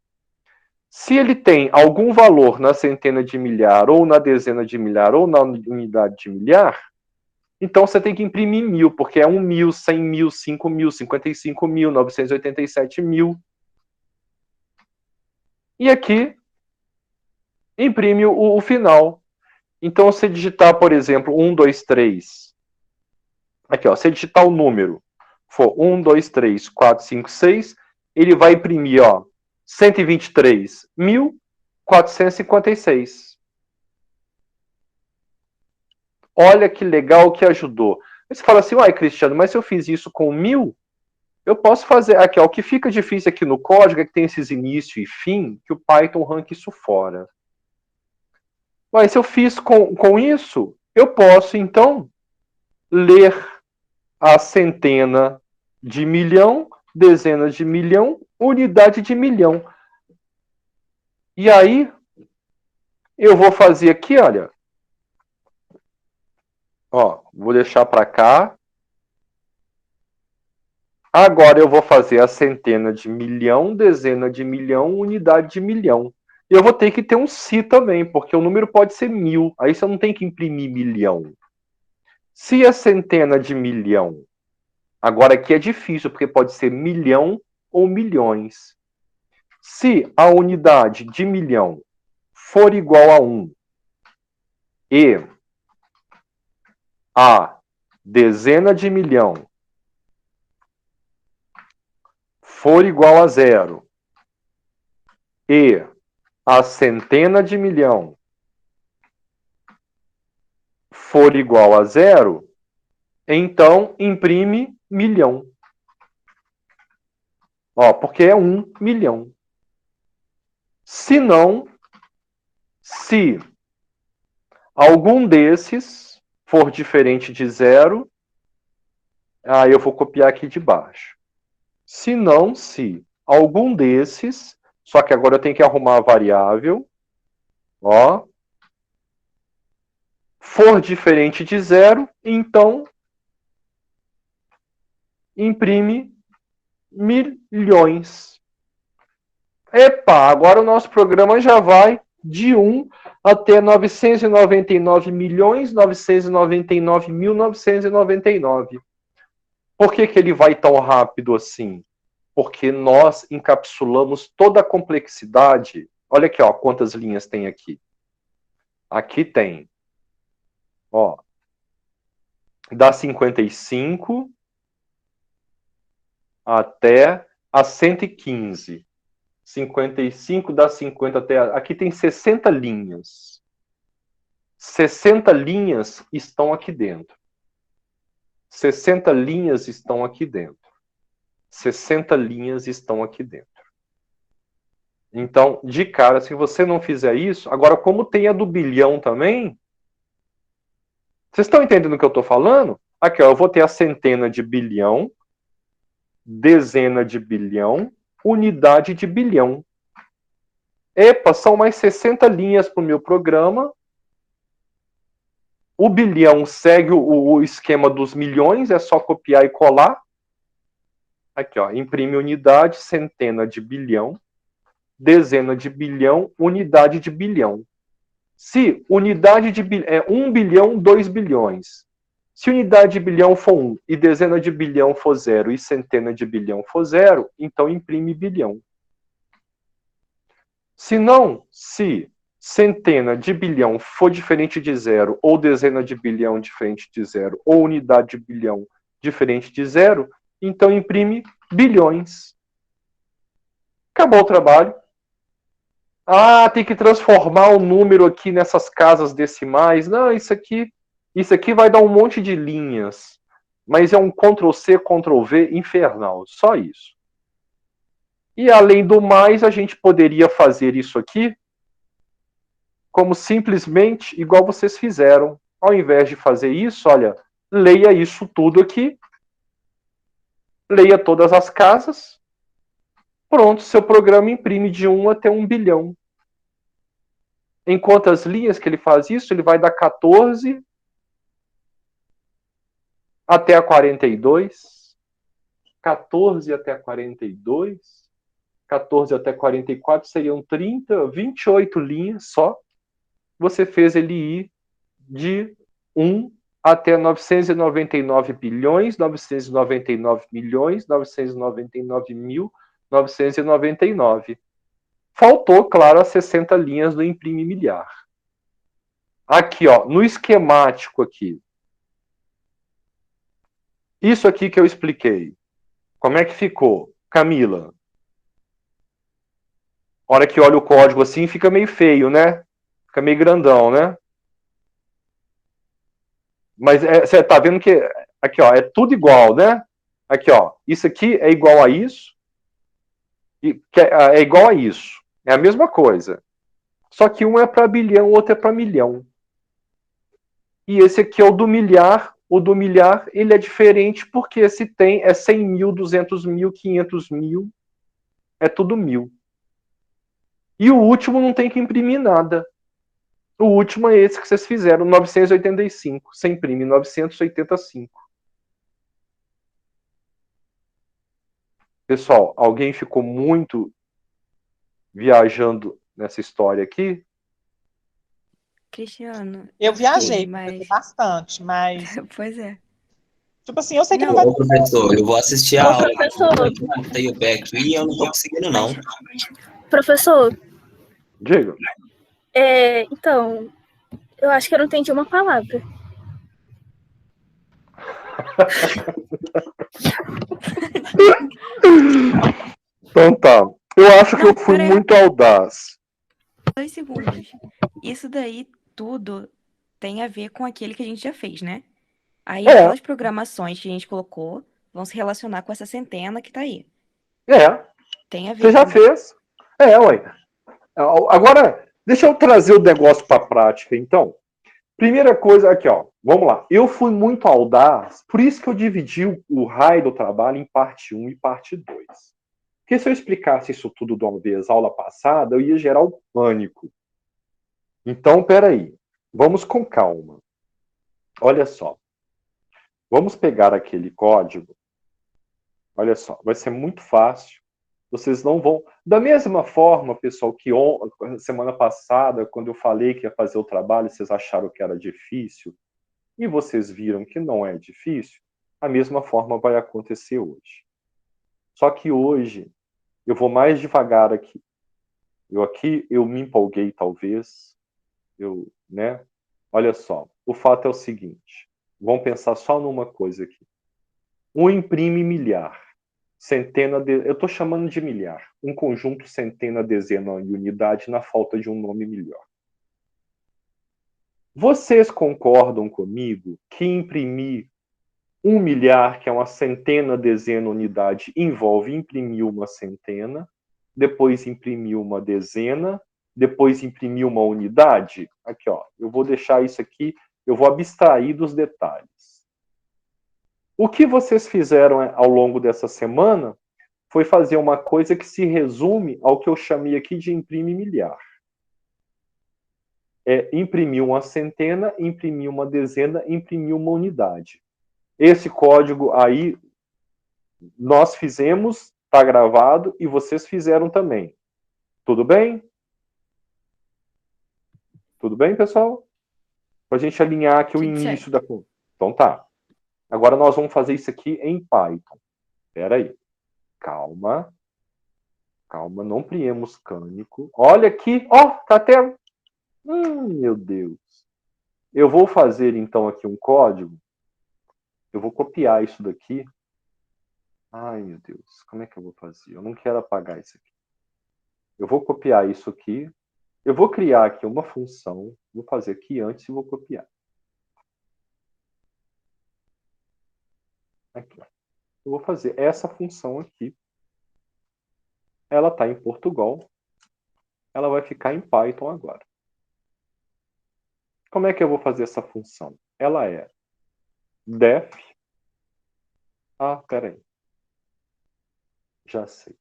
Se ele tem algum valor na centena de milhar, ou na dezena de milhar, ou na unidade de milhar, então você tem que imprimir 1000, porque é 1.000, 100.000, 5.000, 55.000, 987.000. E aqui, imprime o final. Então, se digitar, por exemplo, 1, 2, 3. Aqui, ó, se digitar o número, for 1, 2, 3, 4, 5, 6, ele vai imprimir, ó, 123.456. Olha que legal que ajudou. Aí você fala assim, uai, Cristiano, mas se eu fiz isso com 1000, eu posso fazer... Aqui, ó, o que fica difícil aqui no código é que tem esses início e fim, que o Python arranca isso fora. Mas se eu fiz com isso, eu posso, então, ler a centena de milhão, dezenas de milhão, unidade de milhão. E aí, eu vou fazer aqui, olha. Ó, vou deixar para cá. Agora eu vou fazer a centena de milhão, dezena de milhão, unidade de milhão. E eu vou ter que ter um si também, porque o número pode ser 1000. Aí você não tem que imprimir milhão. Se a centena de milhão, agora aqui é difícil, porque pode ser milhão ou milhões. Se a unidade de milhão for igual a 1 e a dezena de milhão for igual a 0 e a centena de milhão for igual a 0, então imprime milhão. Ó, porque é 1 milhão. Se não, se algum desses for diferente de 0, aí eu vou copiar aqui de baixo. Se não, se algum desses, só que agora eu tenho que arrumar a variável, ó, for diferente de 0, então imprime milhões. Epa, agora o nosso programa já vai de 1 até 999.999.999. Por que ele vai tão rápido assim? Porque nós encapsulamos toda a complexidade. Olha aqui, ó, quantas linhas tem aqui. Aqui tem, ó, da 55 até a 115. 55 dá 50 até... Aqui tem 60 linhas. 60 linhas estão aqui dentro. 60 linhas estão aqui dentro. 60 linhas estão aqui dentro. Então, de cara, se você não fizer isso... Agora, como tem a do bilhão também... Vocês estão entendendo o que eu estou falando? Aqui, ó, eu vou ter a centena de bilhão, dezena de bilhão, unidade de bilhão. Epa, são mais 60 linhas para o meu programa. O bilhão segue o esquema dos milhões, é só copiar e colar. Aqui, ó, imprime unidade, centena de bilhão, dezena de bilhão, unidade de bilhão. Se unidade de bilhão é 1 bilhão, 2 bilhões. Se unidade de bilhão for 1 e dezena de bilhão for 0 e centena de bilhão for 0, então imprime bilhão. Se não, se centena de bilhão for diferente de 0, ou dezena de bilhão diferente de 0, ou unidade de bilhão diferente de 0, então imprime bilhões. Acabou o trabalho. Ah, tem que transformar o número aqui nessas casas decimais. Não, isso aqui vai dar um monte de linhas. Mas é um Ctrl+C, Ctrl+V infernal. Só isso. E, além do mais, a gente poderia fazer isso aqui como simplesmente igual vocês fizeram. Ao invés de fazer isso, olha, leia isso tudo aqui, leia todas as casas, pronto, seu programa imprime de 1 até 1 bilhão. Em quantas linhas que ele faz isso? Ele vai dar 14 até a 42, 14 até a 42, 14 até 44 seriam 30, 28 linhas só. Você fez ele ir de 1 até 999 bilhões, 999 milhões, 999 mil, 999. Faltou, claro, as 60 linhas do imprime milhar. Aqui, ó, no esquemático aqui. Isso aqui que eu expliquei. Como é que ficou? Camila. Hora que olha o código assim, fica meio feio, né? Fica meio grandão, né? Mas você tá vendo que aqui, ó, é tudo igual, né? Aqui, ó, isso aqui é igual a isso. É igual a isso. É a mesma coisa. Só que um é para bilhão, o outro é para milhão. E esse aqui é o do milhar. O do milhar, ele é diferente porque esse tem é 100 mil, 200 mil, 500 mil. É tudo mil. E o último não tem que imprimir nada. O último é esse que vocês fizeram, 985. Você imprime 985. Pessoal, alguém ficou muito viajando nessa história aqui?
Cristiano,
Eu
fiquei,
viajei
mas.
bastante, mas,
Pois é.
tipo assim, eu sei que não
Não,
vai.
Ô, professor, eu vou assistir a
Ô,
aula.
professor,
Eu botei o pé aqui e eu não tô conseguindo, não.
professor,
Diga.
então, eu acho que eu não entendi uma palavra.
Então tá. Eu acho que
Não,
eu fui
peraí.
muito audaz.
2 segundos. Isso daí tudo tem a ver com aquele que a gente já fez, né? Aí
É,
aquelas programações que a gente colocou vão se relacionar com essa centena que tá aí.
é.
Tem a
Você
ver
já
também.
fez. É, ué. Agora, deixa eu trazer o negócio para a prática, então. Primeira coisa aqui, ó. Vamos lá. Eu fui muito audaz, por isso que eu dividi o raio do trabalho em parte 1 e parte 2. Porque se eu explicasse isso tudo de uma vez, aula passada, eu ia gerar um pânico. Então, peraí. Vamos com calma. Olha só. Vamos pegar aquele código. Olha só, vai ser muito fácil. Vocês não vão. Da mesma forma, pessoal, que semana passada, quando eu falei que ia fazer o trabalho, vocês acharam que era difícil, e vocês viram que não é difícil, a mesma forma vai acontecer hoje. Só que hoje eu vou mais devagar aqui. Eu me empolguei, talvez. Né? Olha só, o fato é o seguinte. Vamos pensar só numa coisa aqui. Um imprime milhar. Centena de. Eu estou chamando de milhar. Um conjunto, centena, dezena e unidade na falta de um nome melhor. Vocês concordam comigo que imprimir 1 milhar, que é uma centena, dezena, unidade, envolve imprimir uma centena, depois imprimir uma dezena, depois imprimir uma unidade? Aqui, ó. Eu vou deixar isso aqui, eu vou abstrair dos detalhes. O que vocês fizeram ao longo dessa semana foi fazer uma coisa que se resume ao que eu chamei aqui de imprime milhar. É imprimir uma centena, imprimir uma dezena, imprimir uma unidade. Esse código aí nós fizemos, está gravado, e vocês fizeram também. Tudo bem? Tudo bem, pessoal? Para a gente alinhar aqui o
Tudo
início
certo.
da conta. Então tá. Agora nós vamos fazer isso aqui em Python. Espera aí. Calma. Calma, não priemos cânico. Olha aqui, ó, tá até. Meu Deus. Eu vou fazer então aqui um código. Eu vou copiar isso daqui. Ai, meu Deus, como é que eu vou fazer? Eu não quero apagar isso aqui. Eu vou copiar isso aqui. Eu vou criar aqui uma função. Vou fazer aqui antes e vou copiar. Aqui. Eu vou fazer essa função aqui. ela está em Portugal, ela vai ficar em Python agora. Como é que eu vou fazer essa função? Ela é def. Peraí. Já sei.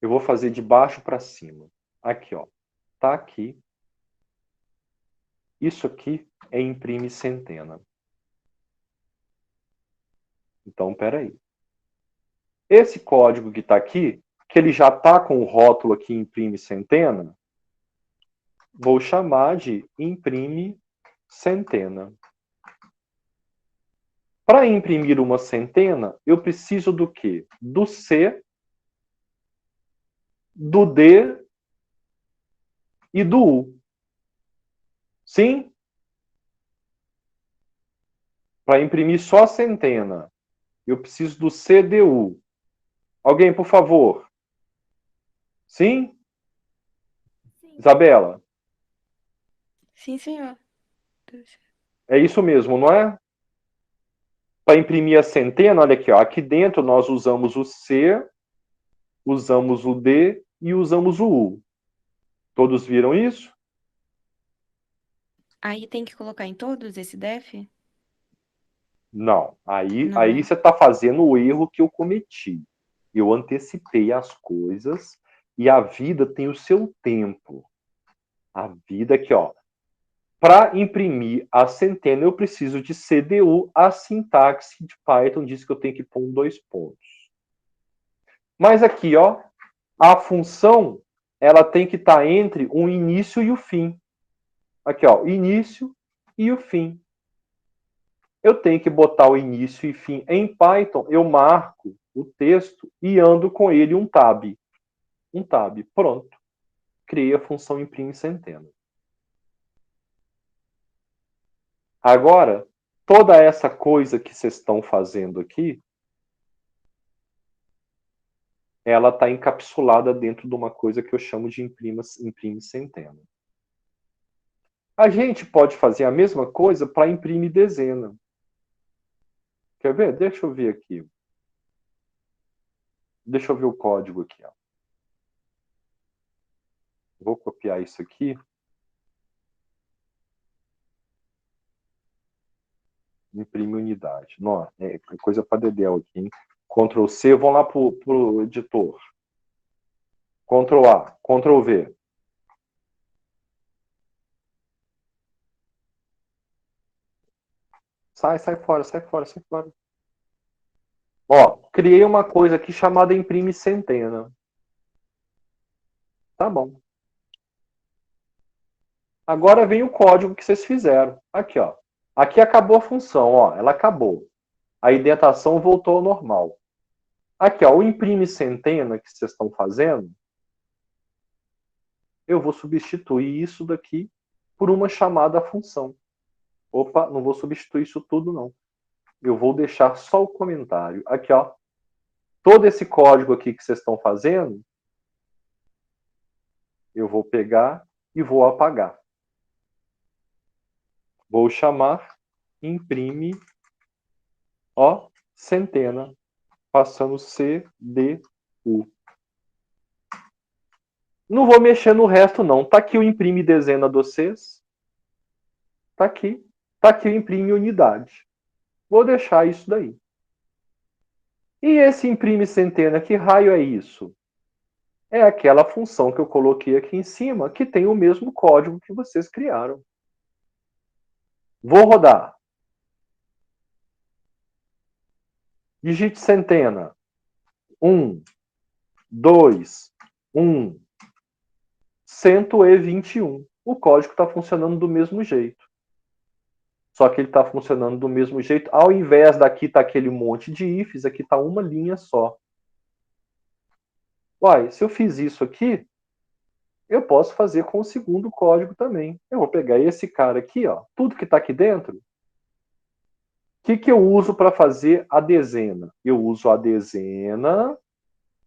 Eu vou fazer de baixo para cima. Aqui, ó. Tá aqui. Isso aqui é imprime centena. Então, peraí. Esse código que está aqui, que ele já está com o rótulo aqui imprime centena, vou chamar de imprime centena. Para imprimir uma centena, eu preciso do quê? Do C, do D e do U. Sim? Para imprimir só a centena, eu preciso do CDU. Alguém, por favor? Sim?
Sim.
Isabela?
Sim, senhor.
É isso mesmo, não é? Para imprimir a centena, olha aqui, ó, aqui dentro nós usamos o C, usamos o D e usamos o U. Todos viram isso?
Aí tem que colocar em todos esse def?
Não. Aí
Não, né?
você está fazendo o erro que eu cometi. Eu antecipei as coisas e a vida tem o seu tempo. A vida aqui, ó. Para imprimir a centena, eu preciso de CDU. A sintaxe de Python diz que eu tenho que pôr 2 pontos. Mas aqui, ó, a função ela tem que estar entre o início e o fim. Aqui, ó, início e o fim. Eu tenho que botar o início e fim em Python, eu marco o texto e ando com ele um tab. Um tab, pronto. Criei a função imprime centena. Agora, toda essa coisa que vocês estão fazendo aqui, ela está encapsulada dentro de uma coisa que eu chamo de imprime centena. A gente pode fazer a mesma coisa para imprime dezena. Quer ver? Deixa eu ver aqui. Deixa eu ver o código aqui. Ó. Vou copiar isso aqui. Imprime unidade. Não, é coisa para dedéu aqui, hein? Ctrl C, vamos lá para o editor. Ctrl A, Ctrl V. Sai fora, sai fora, sai fora. Ó, criei uma coisa aqui chamada imprime centena. Tá bom. Agora vem o código que vocês fizeram. Aqui, ó. Aqui acabou a função, ó. Ela acabou. A indentação voltou ao normal. Aqui, ó, o imprime centena que vocês estão fazendo, eu vou substituir isso daqui por uma chamada função. Opa, não vou substituir isso tudo, não. Eu vou deixar só o comentário. Aqui, ó. Todo esse código aqui que vocês estão fazendo, eu vou pegar e vou apagar. Vou chamar imprime, ó, centena, passando C, D, U. Não vou mexer no resto, não. Tá aqui o imprime dezena de vocês. Tá aqui. Tá aqui o imprime unidade. Vou deixar isso daí. E esse imprime centena, que raio é isso? É aquela função que eu coloquei aqui em cima, que tem o mesmo código que vocês criaram. Vou rodar. Digite centena. 1, 2, 1, 121. O código está funcionando do mesmo jeito. Só que ele está funcionando do mesmo jeito. Ao invés daqui tá aquele monte de ifs, aqui está uma linha só. Uai, se eu fiz isso aqui, eu posso fazer com o segundo código também. Eu vou pegar esse cara aqui, ó, tudo que está aqui dentro. O que eu uso para fazer a dezena? Eu uso a dezena.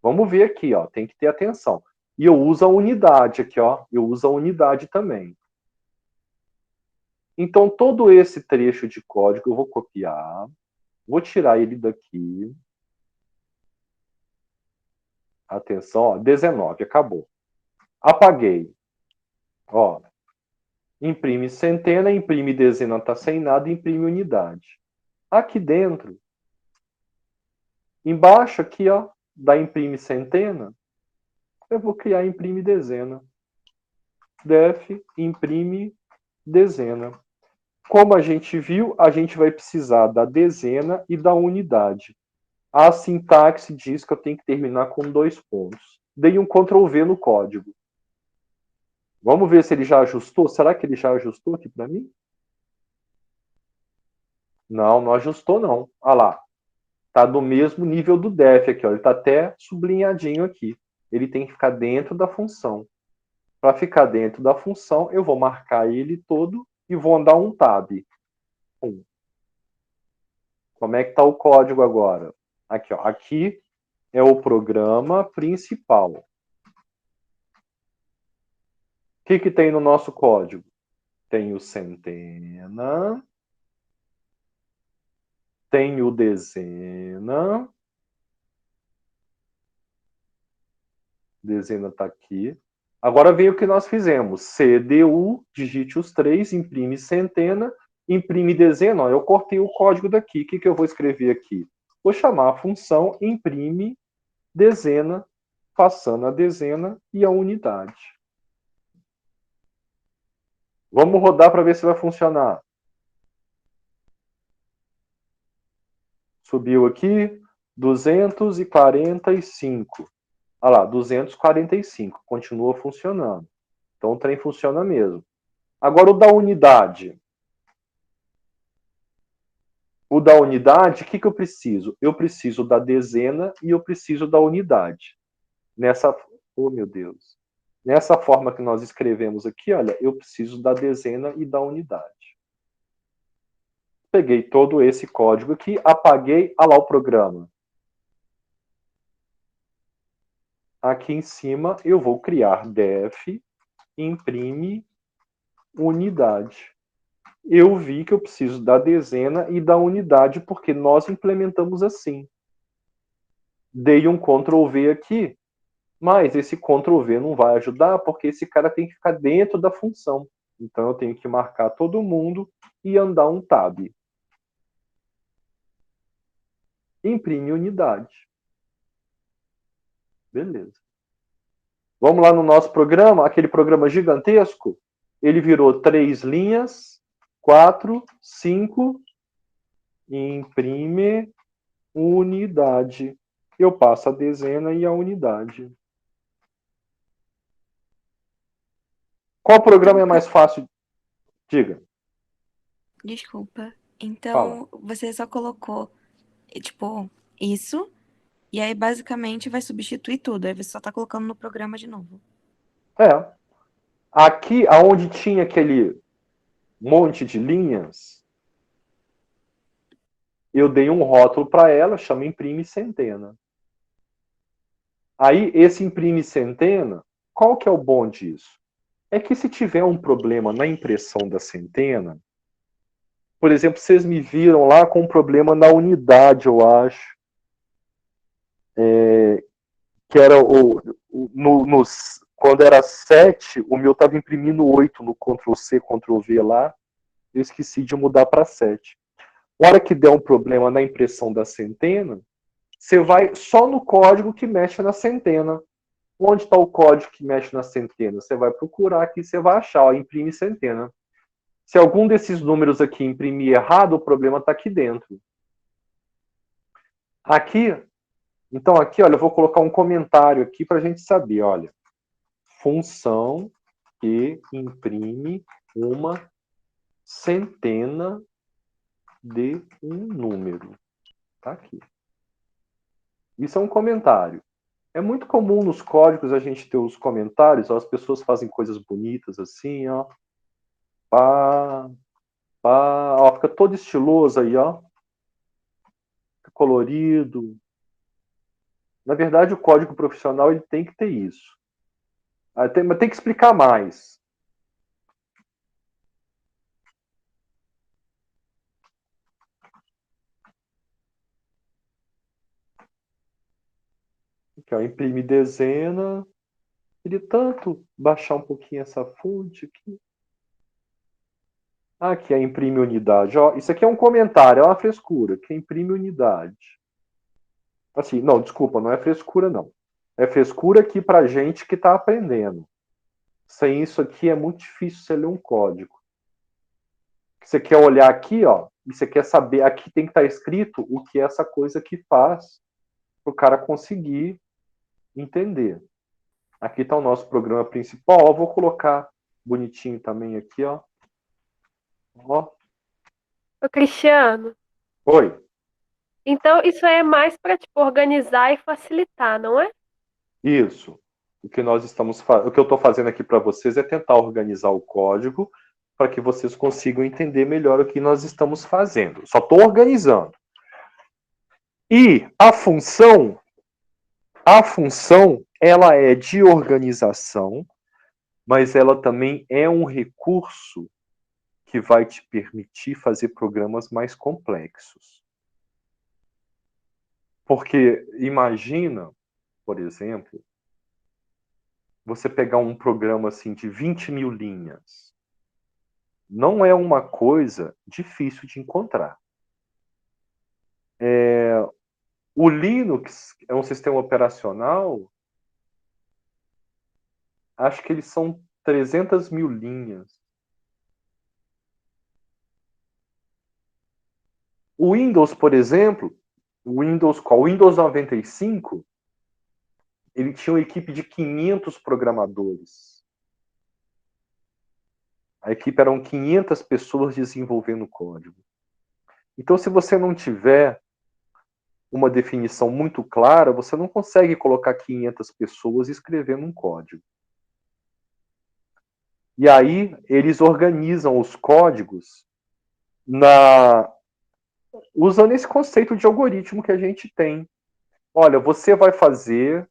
Vamos ver aqui, ó, tem que ter atenção. E eu uso a unidade aqui, ó. Eu uso a unidade também. Então, todo esse trecho de código eu vou copiar. Vou tirar ele daqui. Atenção, ó, 19, acabou. Apaguei. Ó, imprime centena, imprime dezena, tá sem nada, imprime unidade. Aqui dentro, embaixo aqui, ó, da imprime centena, eu vou criar imprime dezena. Def imprime dezena. Como a gente viu, a gente vai precisar da dezena e da unidade. A sintaxe diz que eu tenho que terminar com 2 pontos. Dei um Ctrl V no código. Vamos ver se ele já ajustou. Será que ele já ajustou aqui para mim? Não, não ajustou não. Olha lá. Está do mesmo nível do def aqui. Ó. Ele está até sublinhadinho aqui. Ele tem que ficar dentro da função. Para ficar dentro da função, eu vou marcar ele todo e vou andar um tab. Como é que está o código agora? Aqui, ó. Aqui é o programa principal. O que tem no nosso código? Tem o centena, tem o dezena. Dezena está aqui. Agora vem o que nós fizemos. CDU, digite os 3, imprime centena, imprime dezena. Ó, eu cortei o código daqui. O que eu vou escrever aqui? Vou chamar a função imprime dezena, passando a dezena e a unidade. Vamos rodar para ver se vai funcionar. Subiu aqui, 245. Olha lá, 245. Continua funcionando. Então o trem funciona mesmo. Agora o da unidade. O da unidade, o que eu preciso? Eu preciso da dezena e eu preciso da unidade. Nessa, oh meu Deus. Nessa forma que nós escrevemos aqui, olha, eu preciso da dezena e da unidade. Peguei todo esse código aqui, apaguei, olha lá o programa. Aqui em cima eu vou criar def imprime unidade. Eu vi que eu preciso da dezena e da unidade porque nós implementamos assim. Dei um Ctrl V aqui, mas esse Ctrl V não vai ajudar porque esse cara tem que ficar dentro da função. Então eu tenho que marcar todo mundo e andar um tab. Imprime unidade. Beleza. Vamos lá no nosso programa, aquele programa gigantesco. Ele virou 3 linhas, 4, 5, imprime unidade. Eu passo a dezena e a unidade. Qual programa é mais fácil? Diga.
Desculpa.
Fala.
Então, você só colocou, tipo, isso, e aí basicamente vai substituir tudo. Aí você só tá colocando no programa de novo.
É. Aqui, aonde tinha aquele monte de linhas, eu dei um rótulo para ela, chama imprime centena. Aí, esse imprime centena, qual que é o bom disso? É que se tiver um problema na impressão da centena, por exemplo, vocês me viram lá com um problema na unidade, eu acho, que era quando era 7, o meu estava imprimindo 8 no Ctrl+C, Ctrl+V lá, eu esqueci de mudar para 7. Na hora que der um problema na impressão da centena, você vai só no código que mexe na centena. Onde está o código que mexe na centena? Você vai procurar aqui, você vai achar, ó, imprime centena. Se algum desses números aqui imprimir errado, o problema está aqui dentro. Aqui, então aqui, olha, eu vou colocar um comentário aqui para a gente saber, olha. Função que imprime uma centena de um número. Tá aqui. Isso é um comentário. É muito comum nos códigos a gente ter os comentários, ó, as pessoas fazem coisas bonitas assim, ó. Pá, pá, ó, fica todo estiloso aí, ó. Fica colorido. Na verdade, o código profissional ele tem que ter isso. Mas tem que explicar mais. Aqui, Aqui, ó, imprime dezena. Queria tanto baixar um pouquinho essa fonte aqui. Aqui é imprime unidade. Ó, isso aqui é um comentário, é uma frescura, que imprime unidade. Assim, não, desculpa, não é frescura, não. É frescura aqui pra gente que está aprendendo. Sem isso aqui é muito difícil você ler um código. Você quer olhar aqui, ó, e você quer saber, aqui tem que estar escrito o que essa coisa aqui faz, para o cara conseguir entender. Aqui está o nosso programa principal. Ó, vou colocar bonitinho também aqui, ó. Ó.
Ô, Cristiano,
Oi.
então isso é mais para tipo, organizar e facilitar, não é?
Isso. O que nós estamos o que eu estou fazendo aqui para vocês é tentar organizar o código para que vocês consigam entender melhor o que nós estamos fazendo. Só estou organizando. E a função, ela é de organização, mas ela também é um recurso que vai te permitir fazer programas mais complexos. Porque imagina, por exemplo, você pegar um programa assim de 20 mil linhas. Não é uma coisa difícil de encontrar. O Linux é um sistema operacional, acho que eles são 300 mil linhas. O Windows, por exemplo, o Windows 95, ele tinha uma equipe de 500 programadores. A equipe eram 500 pessoas desenvolvendo código. Então, se você não tiver uma definição muito clara, você não consegue colocar 500 pessoas escrevendo um código. E aí, eles organizam os códigos usando esse conceito de algoritmo que a gente tem. Olha, você vai fazer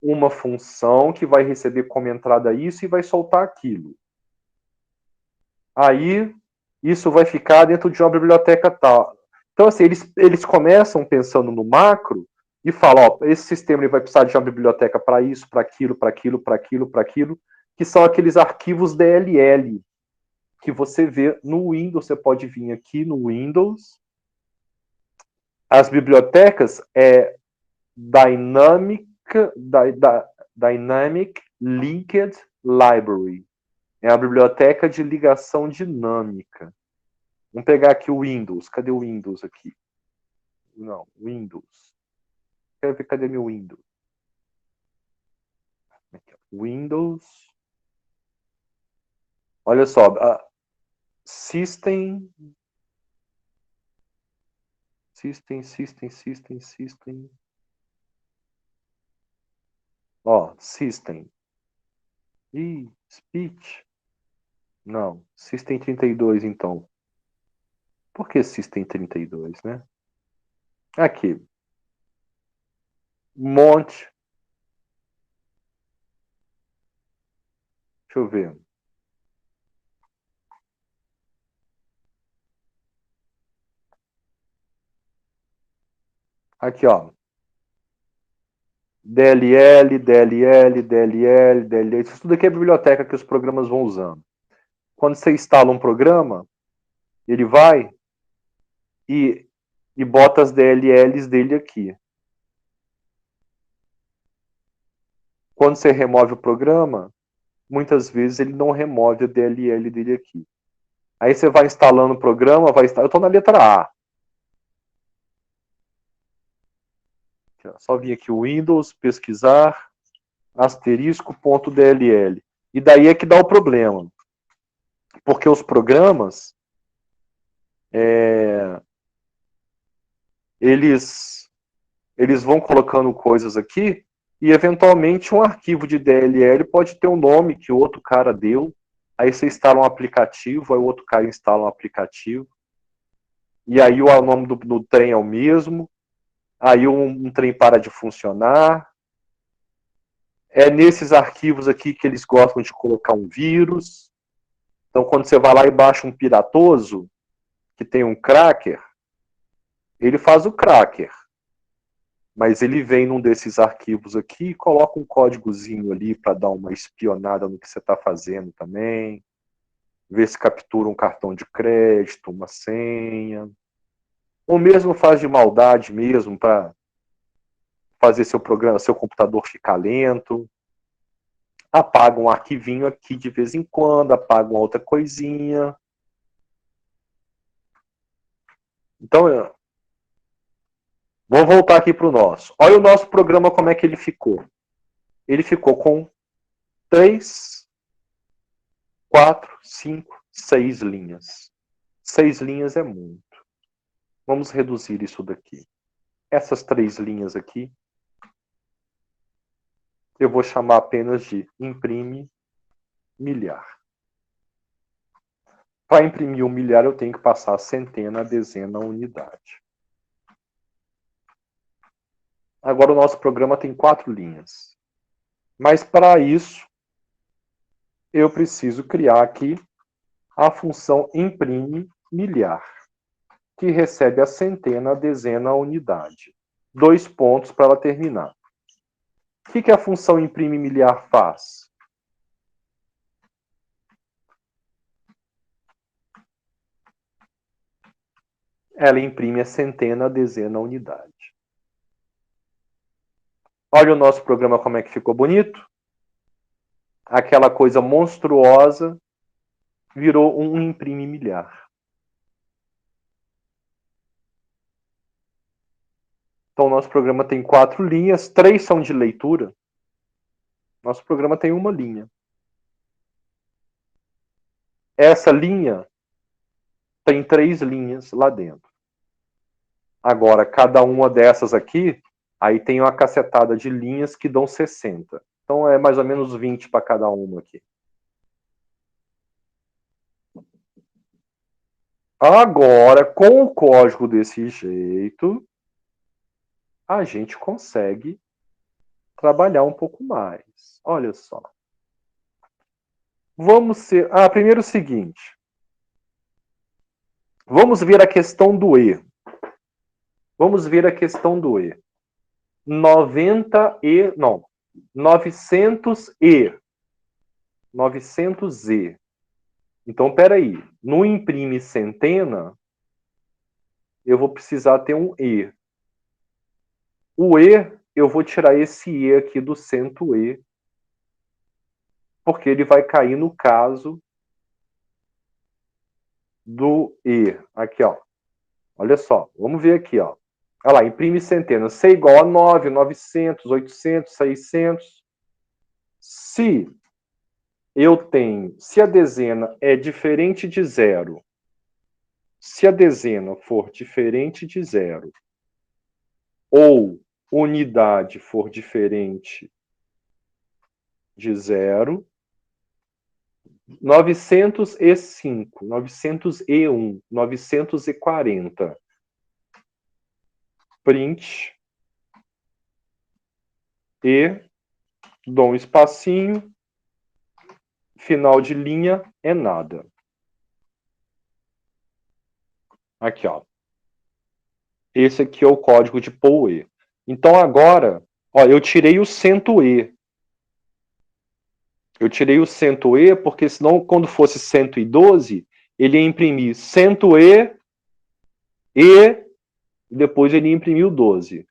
uma função que vai receber como entrada isso e vai soltar aquilo. Aí, isso vai ficar dentro de uma biblioteca tal. Então, assim, eles começam pensando no macro e falam, ó, esse sistema ele vai precisar de uma biblioteca para isso, para aquilo, para aquilo, para aquilo, para aquilo, que são aqueles arquivos DLL que você vê no Windows. Você pode vir aqui no Windows. As bibliotecas é Dynamic Linked Library. É a biblioteca de ligação dinâmica. Vamos pegar aqui o Windows. Cadê o Windows aqui? Não, Windows. Quero ver, cadê meu Windows? Aqui, Windows. Olha só. System. Ó, System. Ih, Speech. Não, System 32, então. Por que System 32, né? Aqui. Monte. Deixa eu ver. Aqui, ó. DLL. Isso tudo aqui é a biblioteca que os programas vão usando. Quando você instala um programa, ele vai e bota as DLLs dele aqui. Quando você remove o programa, muitas vezes ele não remove a DLL dele aqui. Aí você vai instalando o programa, eu estou na letra A. Só vir aqui o Windows, pesquisar, *.dll. E daí é que dá o problema. Porque os programas, eles vão colocando coisas aqui e, eventualmente, um arquivo de DLL pode ter um nome que o outro cara deu. Aí você instala um aplicativo, aí o outro cara instala um aplicativo. E aí o nome do trem é o mesmo. Aí um trem para de funcionar. É nesses arquivos aqui que eles gostam de colocar um vírus. Então, quando você vai lá e baixa um piratoso, que tem um cracker, ele faz o cracker. mas ele vem num desses arquivos aqui e coloca um códigozinho ali para dar uma espionada no que você está fazendo também, ver se captura um cartão de crédito, uma senha, ou mesmo faz de maldade mesmo para fazer seu programa, seu computador ficar lento. Apaga um arquivinho aqui de vez em quando, apaga uma outra coisinha. Então, vou voltar aqui para o nosso. Olha o nosso programa como é que ele ficou. Ele ficou com 3, 4, 5, 6 linhas. 6 linhas é muito. Vamos reduzir isso daqui. Essas 3 linhas aqui, eu vou chamar apenas de imprime milhar. Para imprimir um milhar, eu tenho que passar a centena, a dezena, a unidade. Agora o nosso programa tem 4 linhas. Mas para isso, eu preciso criar aqui a função imprime milhar, que recebe a centena, a dezena, a unidade. 2 pontos para ela terminar. O que a função imprime milhar faz? Ela imprime a centena, a dezena, a unidade. Olha o nosso programa como é que ficou bonito. Aquela coisa monstruosa virou um imprime milhar. Então, o nosso programa tem 4 linhas, 3 são de leitura. Nosso programa tem uma linha. Essa linha tem 3 linhas lá dentro. Agora, cada uma dessas aqui, aí tem uma cacetada de linhas que dão 60. Então, é mais ou menos 20 para cada uma aqui. Agora, com o código desse jeito, a gente consegue trabalhar um pouco mais. Olha só. Vamos ser... primeiro o seguinte. Vamos ver a questão do E. Vamos ver a questão do E. 900E. 900E. Então, peraí. No imprime centena, eu vou precisar ter um E. O E, eu vou tirar esse E aqui do cento E, porque ele vai cair no caso do E. Aqui, ó. Olha só, vamos ver aqui, ó. Olha lá, imprime centena. C igual a 9, 900, 800, 600. Se a dezena é diferente de 0, se a dezena for diferente de 0, ou unidade for diferente de 0, 905, 901, 940. Print. E dou um espacinho. Final de linha é nada. Aqui, ó. Esse aqui é o código de POE. Então agora, ó, eu tirei o cento E. Eu tirei o cento E porque senão quando fosse 112, ele ia imprimir cento E e depois ele imprimiu 12.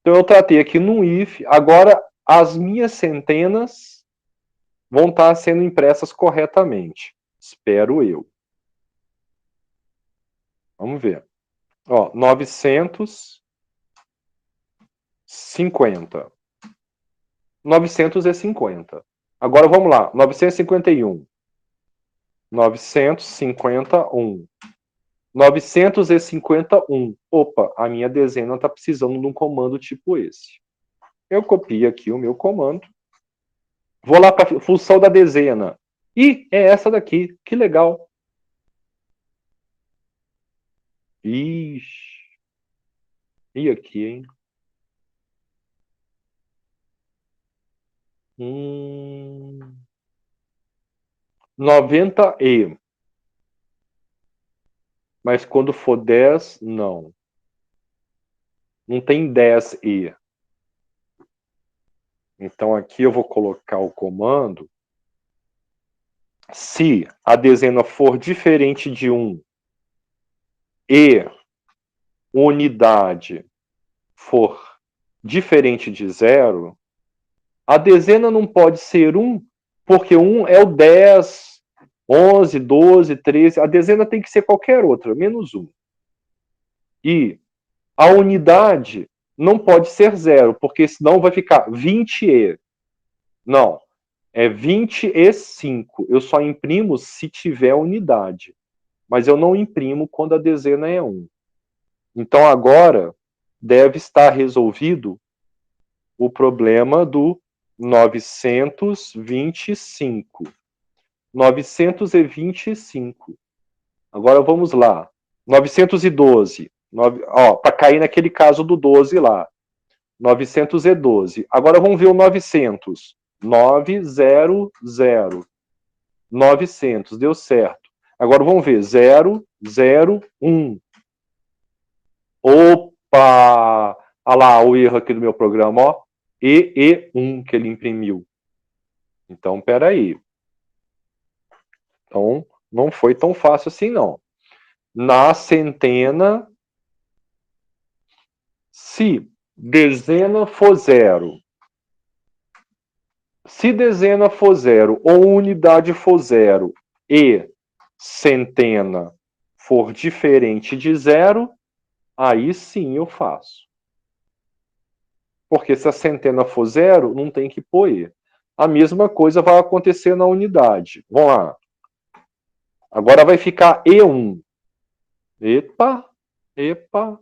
Então eu tratei aqui no if. Agora as minhas centenas vão estar sendo impressas corretamente. Espero eu. Vamos ver. Ó, 950. 950. Agora vamos lá. 951. 951. 951. Opa, a minha dezena está precisando de um comando tipo esse. Eu copio aqui o meu comando. Vou lá para a função da dezena. E é essa daqui. Que legal. Ixi. E aqui, hein? 90E. Mas quando for 10, não. Não tem 10E. Então, aqui eu vou colocar o comando. Se a dezena for diferente de 1 e unidade for diferente de 0, a dezena não pode ser 1, porque 1 é o 10, 11, 12, 13. A dezena tem que ser qualquer outra, menos 1. E a unidade não pode ser 0, porque senão vai ficar 20E. Não, é 20E5. Eu só imprimo se tiver unidade. Mas eu não imprimo quando a dezena é 1. Então agora deve estar resolvido o problema do 925. 925. Agora vamos lá. 912. Para cair naquele caso do 12 lá. 912. Agora vamos ver o 900. 900. 900. Deu certo. Agora vamos ver. 001. Opa! Olha lá o erro aqui do meu programa, ó. EE1 que ele imprimiu. Então, peraí. Então, não foi tão fácil assim, não. Na centena, se dezena for 0, se dezena for 0 ou unidade for 0 e centena for diferente de 0, aí sim eu faço. Porque se a centena for 0, não tem que pôr E. A mesma coisa vai acontecer na unidade. Vamos lá. Agora vai ficar E1. Epa, epa.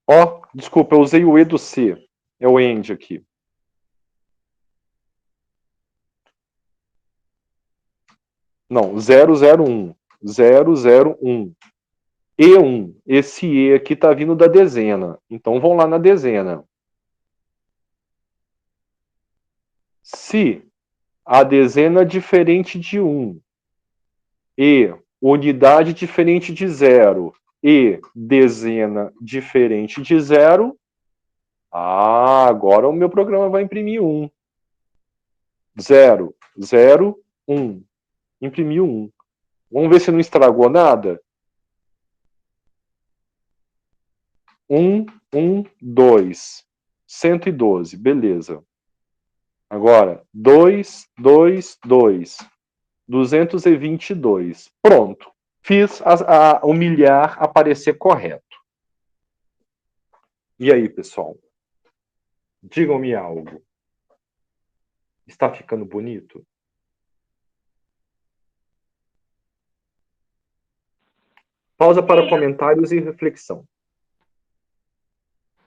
Ó, desculpa, eu usei o E do C. É o END aqui. Não, 001. 001. E1. Esse E aqui está vindo da dezena. Então vamos lá na dezena. Se a dezena é diferente de 1 e unidade diferente de 0 e dezena diferente de 0, agora o meu programa vai imprimir 1. 0, 0, 1. Imprimiu 1. Vamos ver se não estragou nada. 1, 1, 2. 112, beleza. Agora, 2, 2, 2. 222. Pronto. Fiz o milhar aparecer correto. E aí, pessoal? Digam-me algo. Está ficando bonito? Pausa para comentários e reflexão.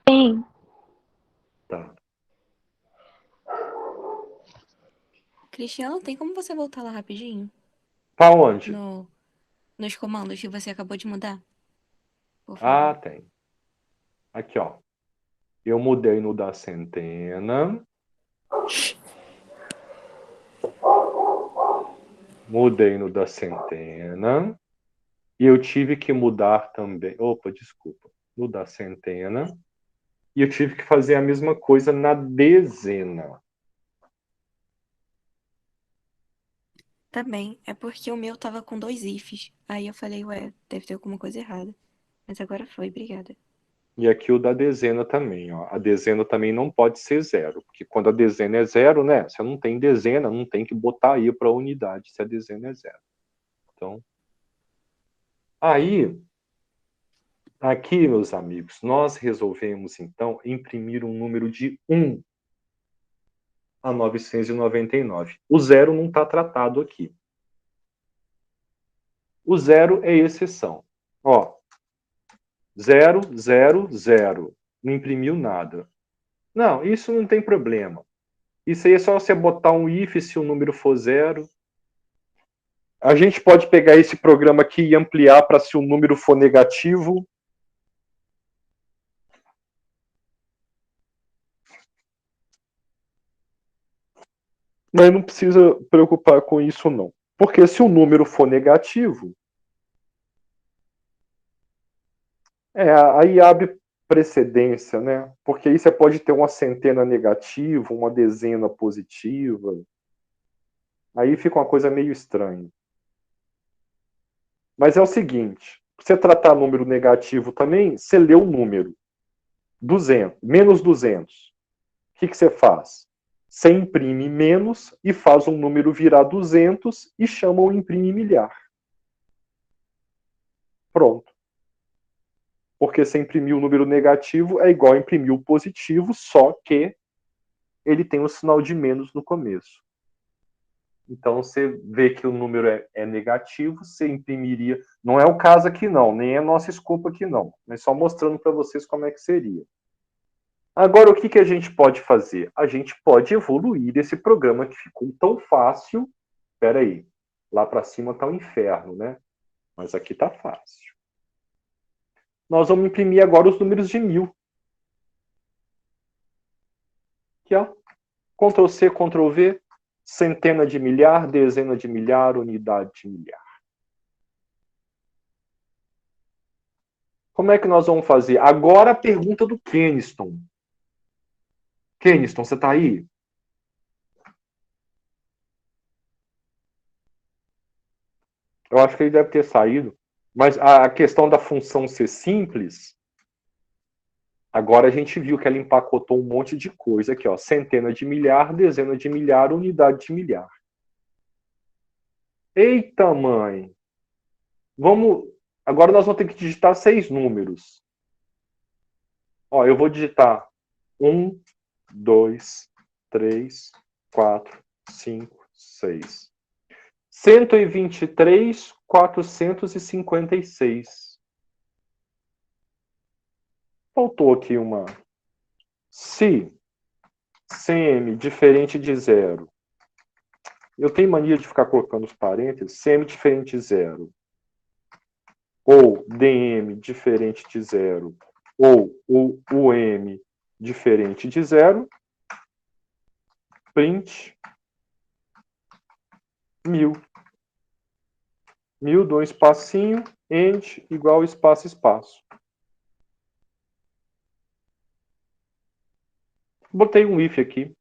Sim.
Tá.
Cristiano, tem como você voltar lá rapidinho?
Para onde?
Nos comandos que você acabou de mudar? Por
Ah,
favor.
tem. Aqui, ó. Eu mudei no da centena. Mudei no da centena. E eu tive que mudar também. Opa, desculpa. No da centena. E eu tive que fazer a mesma coisa na dezena.
Também. É porque o meu tava com 2 ifs. Aí eu falei, ué, deve ter alguma coisa errada. Mas agora foi, obrigada.
E aqui o da dezena também, ó. A dezena também não pode ser 0, porque quando a dezena é 0, né? Você não tem dezena, não tem que botar aí para a unidade se a dezena é 0. Então, aí, aqui, meus amigos, nós resolvemos, então, imprimir um número de 1 a 999. O 0 não está tratado aqui. O 0 é exceção. Ó, 0, 0, 0. Não imprimiu nada. Não, isso não tem problema. Isso aí é só você botar um if se o número for 0. A gente pode pegar esse programa aqui e ampliar para se o número for negativo. Mas não precisa preocupar com isso, não. Porque se o número for negativo, Aí abre precedência, né? Porque aí você pode ter uma centena negativa, uma dezena positiva. Aí fica uma coisa meio estranha. Mas é o seguinte, pra você tratar número negativo também, você lê o número. 200, menos 200. O que você faz? Você imprime menos e faz um número virar 200 e chama o imprime milhar. Pronto. Porque você imprimir o número negativo é igual a imprimir o positivo, só que ele tem um sinal de menos no começo. Então, você vê que o número é negativo, você imprimiria... Não é o caso aqui não, nem é nosso escopo aqui não, mas só mostrando para vocês como é que seria. Agora, o que a gente pode fazer? A gente pode evoluir esse programa que ficou tão fácil. Espera aí, lá para cima está o inferno, né? Mas aqui está fácil. Nós vamos imprimir agora os números de 1000. Aqui, ó. Ctrl C, Ctrl V. Centena de milhar, dezena de milhar, unidade de milhar. Como é que nós vamos fazer? Agora a pergunta do Keniston. Keniston, você está aí? Eu acho que ele deve ter saído. Mas a questão da função ser simples, agora a gente viu que ela empacotou um monte de coisa aqui, ó. Centena de milhar, dezena de milhar, unidade de milhar. Eita, mãe! Agora nós vamos ter que digitar 6 números. Ó, eu vou digitar 1, 2, 3, 4, 5, 6. 123.456. Faltou aqui uma. Se CM diferente de 0. Eu tenho mania de ficar colocando os parênteses. CM diferente de 0. Ou DM diferente de 0. Ou o UM diferente de 0. Print 1000. 1000, dou um espacinho, end igual espaço, espaço. Botei um if aqui.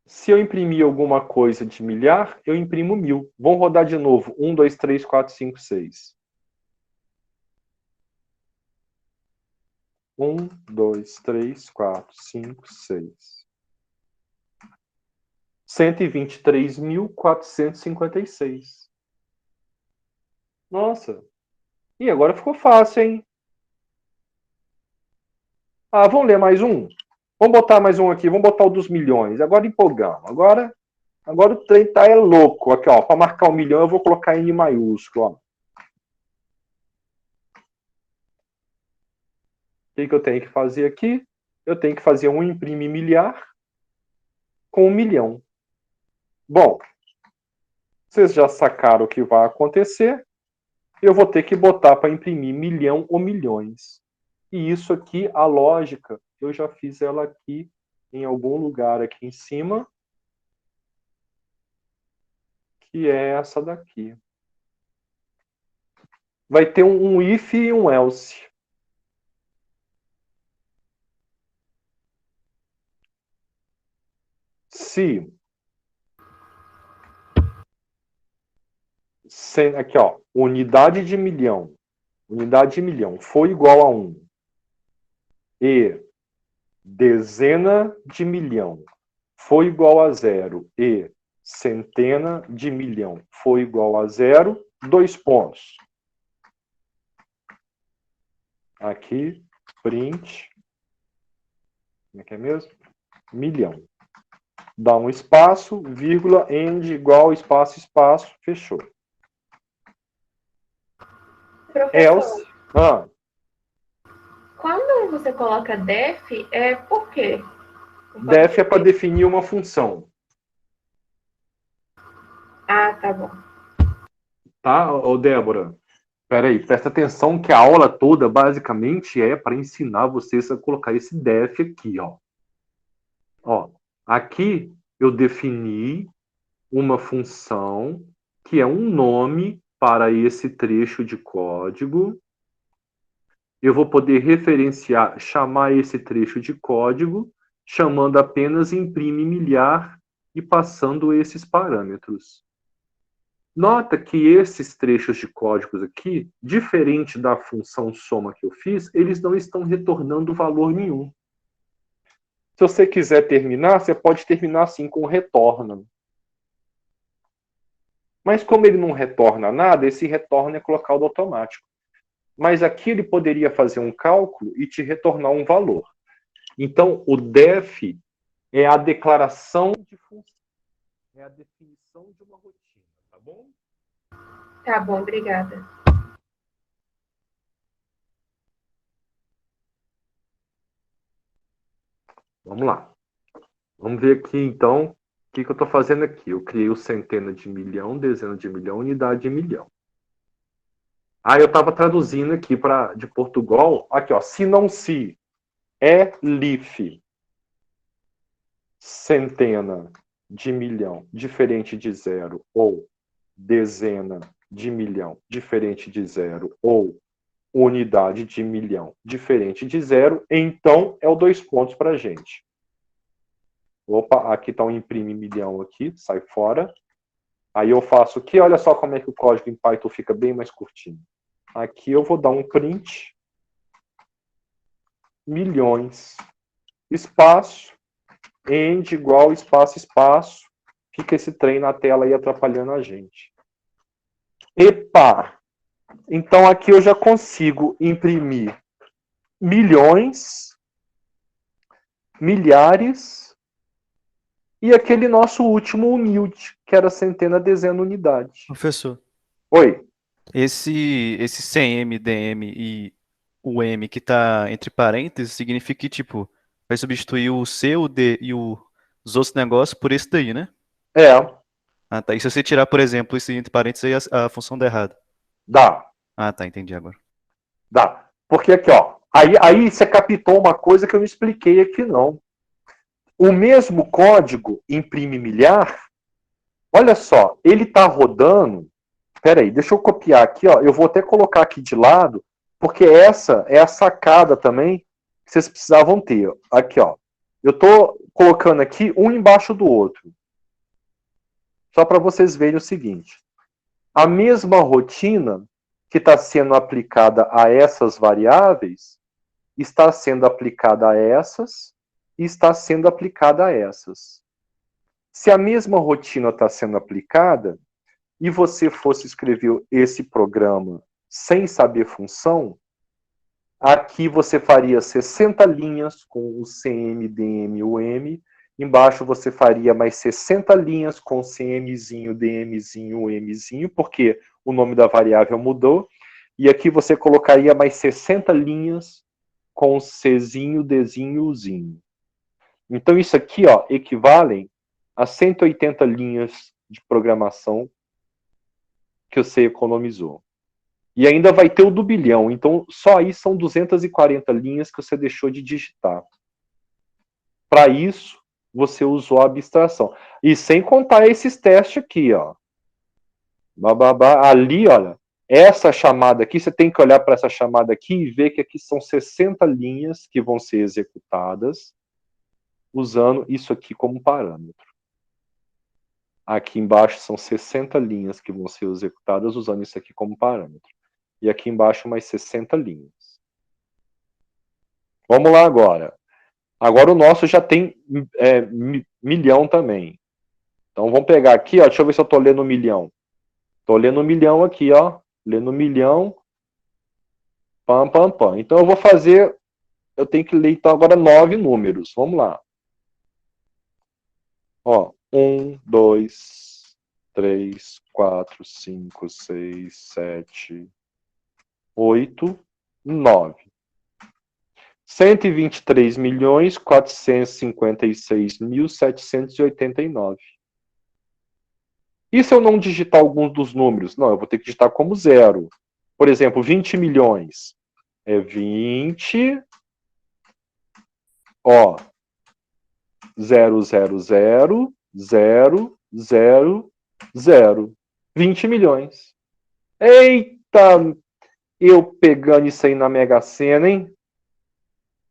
Se eu imprimir alguma coisa de milhar, eu imprimo 1000. Vamos rodar de novo. 1, 2, 3, 4, 5, 6. 1, 2, 3, 4, 5, 6. 123.456. Nossa. E agora ficou fácil, hein? Ah, vamos ler mais um? Vamos botar mais um aqui. Vamos botar o dos milhões. Agora empolgamos. Agora o trem tá louco. Aqui, ó. Para marcar 1 milhão, eu vou colocar N maiúsculo, ó. O que eu tenho que fazer aqui? Eu tenho que fazer um imprime milhar com 1 milhão. Bom, vocês já sacaram o que vai acontecer. Eu vou ter que botar para imprimir milhão ou milhões. E isso aqui, a lógica, eu já fiz ela aqui em algum lugar aqui em cima, que é essa daqui. Vai ter um if e um else. Se aqui, ó, unidade de milhão foi igual a 1 e dezena de milhão foi igual a 0 e centena de milhão foi igual a 0, 2 pontos. Aqui, print, como é que é mesmo? Milhão. Dá um espaço, vírgula, end igual, espaço, espaço, fechou.
Professor,
Else.
quando você coloca def, é por quê?
Def é para definir uma função.
Ah, tá bom.
Tá, ô Débora? Peraí, presta atenção que a aula toda basicamente é para ensinar vocês a colocar esse def aqui, ó. Ó, aqui eu defini uma função que é um nome para esse trecho de código. Eu vou poder referenciar, chamar esse trecho de código, chamando apenas imprime milhar e passando esses parâmetros. Nota que esses trechos de códigos aqui, diferente da função soma que eu fiz, eles não estão retornando valor nenhum. Se você quiser terminar, você pode terminar assim com retorna. Mas como ele não retorna nada, esse retorno é colocado automático. Mas aqui ele poderia fazer um cálculo e te retornar um valor. Então, o def é a declaração de função. É a definição de uma rotina, tá bom?
Tá bom, obrigada.
Vamos lá. Vamos ver aqui, então, o que eu estou fazendo aqui. Eu criei o centena de milhão, dezena de milhão, unidade de milhão. Aí eu estava traduzindo aqui de Portugal. Aqui, ó. Se não se é LIF centena de milhão diferente de zero ou dezena de milhão diferente de zero ou unidade de milhão diferente de zero, então é o 2 pontos para a gente. Opa, aqui está um imprime milhão aqui, sai fora. Aí eu faço aqui, olha só como é que o código em Python fica bem mais curtinho. Aqui eu vou dar um print, milhões, espaço, end igual espaço, espaço. Fica esse trem na tela aí atrapalhando a gente. Epa! Então aqui eu já consigo imprimir milhões, milhares e aquele nosso último humilde, que era centena, dezena, unidade.
Professor,
Oi.
esse CM, DM e o M que tá entre parênteses significa que, tipo, vai substituir o C, o D e os outros negócios por esse daí, né?
É,
Ah, tá. E se você tirar, por exemplo, esse entre parênteses, aí a função dá errado.
dá.
Ah, tá, entendi agora.
Dá. Porque aqui, ó. Aí você captou uma coisa que eu não expliquei aqui, não. O mesmo código imprime milhar. Olha só, ele está rodando. Espera aí, deixa eu copiar aqui, ó. Eu vou até colocar aqui de lado, porque essa é a sacada também que vocês precisavam ter. Aqui, ó. Eu estou colocando aqui um embaixo do outro. Só para vocês verem o seguinte. A mesma rotina que está sendo aplicada a essas variáveis está sendo aplicada a essas e está sendo aplicada a essas. Se a mesma rotina está sendo aplicada e você fosse escrever esse programa sem saber função, aqui você faria 60 linhas com o CM, DM e o M, embaixo você faria mais 60 linhas com CMzinho, DMzinho, Mzinho, porque o nome da variável mudou, e aqui você colocaria mais 60 linhas com Czinho, Dzinho e Uzinho. Então isso aqui, ó, equivalem a 180 linhas de programação que você economizou. E ainda vai ter o do bilhão, então só aí são 240 linhas que você deixou de digitar. Para isso, você usou a abstração. E sem contar esses testes aqui, ó. Ali, olha, essa chamada aqui, você tem que olhar para essa chamada aqui e ver que aqui são 60 linhas que vão ser executadas usando isso aqui como parâmetro. Aqui embaixo são 60 linhas que vão ser executadas usando isso aqui como parâmetro. E aqui embaixo mais 60 linhas. Vamos lá agora. Agora o nosso já tem milhão também. Então vamos pegar aqui, ó, deixa eu ver se eu estou lendo milhão. Estou lendo milhão aqui, ó. Lendo milhão. Pam, pam, pam. Então eu vou fazer... Eu tenho que ler então agora 9 números. Vamos lá. Ó, 1, 2, 3, 4, 5, 6, 7, 8, 9. 123.456.789. E se eu não digitar alguns dos números? Não, eu vou ter que digitar como zero. Por exemplo, 20 milhões. É 20. Ó. 0, 0, 0, 0, 0, 0. 20 milhões. Eita, eu pegando isso aí na Mega Sena, hein?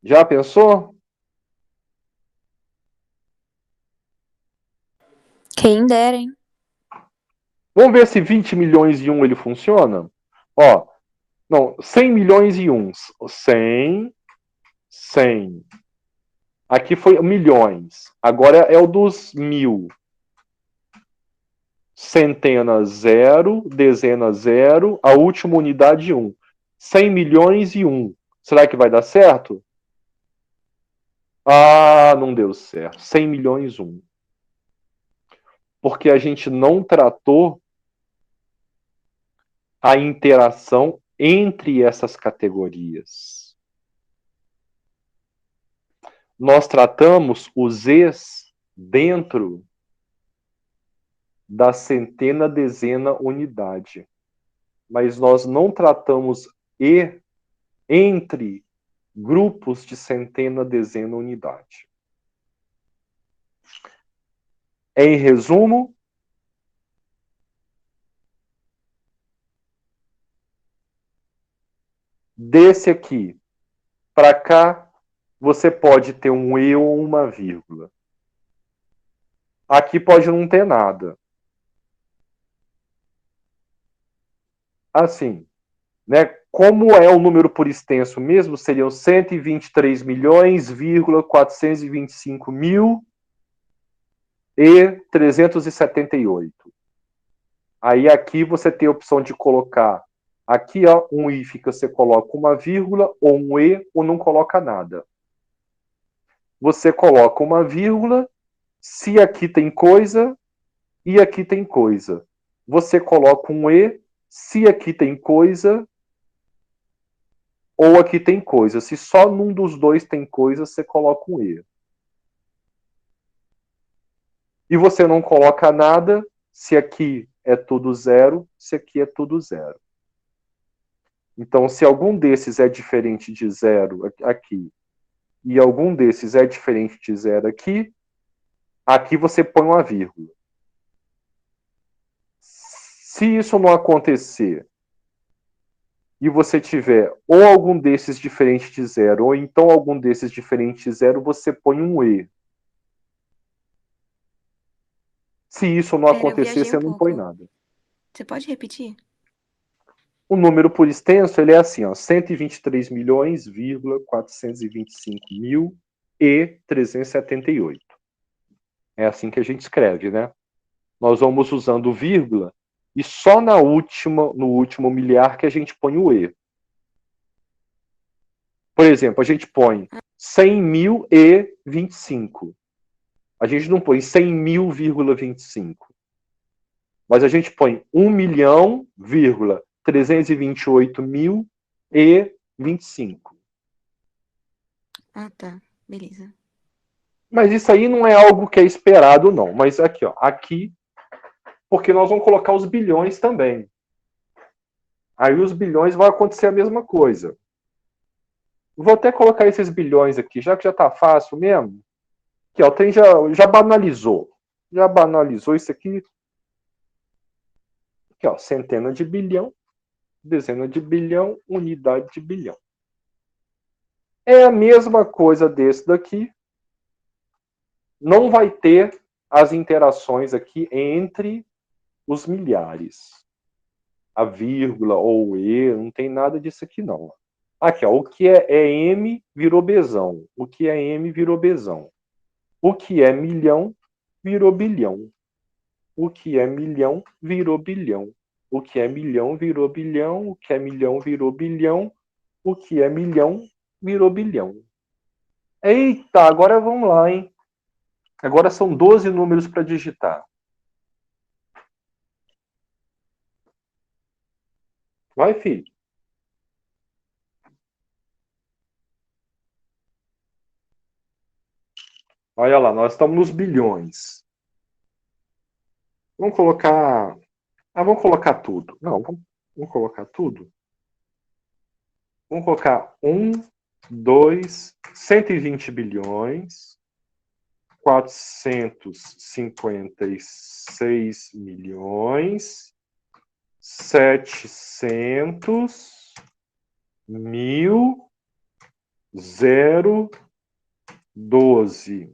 Já pensou?
Quem dera, hein?
Vamos ver se 20 milhões e 1 ele funciona? Ó, não, 100 milhões e 1. 100, 100. Aqui foi milhões. Agora é o dos 1000. Centena 0, dezena 0, a última unidade 1. 100 milhões e 1. Será que vai dar certo? Ah, não deu certo. 100 milhões 1. Porque a gente não tratou a interação entre essas categorias. Nós tratamos os E's dentro da centena, dezena, unidade. Mas nós não tratamos E entre grupos de centena, dezena, unidade. Em resumo, desse aqui para cá, você pode ter um E ou uma vírgula. Aqui pode não ter nada. Assim, né? Como é o número por extenso mesmo, seriam 123 milhões, 425 mil e 378. Aí aqui você tem a opção de colocar aqui, ó, um I fica, você coloca uma vírgula, ou um E, ou não coloca nada. Você coloca uma vírgula, se aqui tem coisa, e aqui tem coisa. Você coloca um E, se aqui tem coisa, ou aqui tem coisa. Se só num dos dois tem coisa, você coloca um E. E você não coloca nada, se aqui é tudo zero, se aqui é tudo zero. Então, se algum desses é diferente de zero aqui, e algum desses é diferente de zero aqui, aqui você põe uma vírgula. Se isso não acontecer, e você tiver ou algum desses diferente de zero, ou então algum desses diferente de zero, você põe um E. Se isso não
Pera, eu
acontecer,
viajei
você
um
não põe
pouco.
nada.
Você pode repetir?
O número por extenso, ele é assim, ó, 123 milhões, 425 mil e 378. É assim que a gente escreve, né? Nós vamos usando vírgula e só no último milhar que a gente põe o E. Por exemplo, a gente põe 100 mil e 25. A gente não põe 100 mil,25. Mas a gente põe 1 milhão, 328 mil e 25.
Ah, tá. Beleza.
Mas isso aí não é algo que é esperado, não. Mas aqui, ó, aqui, porque nós vamos colocar os bilhões também. Aí os bilhões vai acontecer a mesma coisa. Vou até colocar esses bilhões aqui, já que já está fácil mesmo. Aqui, ó, tem já banalizou. Já banalizou isso aqui. Aqui, ó, centena de bilhão, dezena de bilhão, unidade de bilhão. É a mesma coisa desse daqui. Não vai ter as interações aqui entre os milhares. A vírgula ou o E, não tem nada disso aqui não. Aqui, ó, o que é M virou Bzão. O que é M virou Bzão. O que é milhão virou bilhão. O que é milhão virou bilhão. O que é milhão virou bilhão. O que é milhão virou bilhão. O que é milhão virou bilhão. Eita, agora vamos lá, hein? Agora são 12 números para digitar. Vai, filho. Olha lá, nós estamos nos bilhões. Vamos colocar. Vamos colocar tudo. Não, vamos colocar tudo. Vamos colocar 1, 2, 120 bilhões, 456 milhões, 700 mil 012.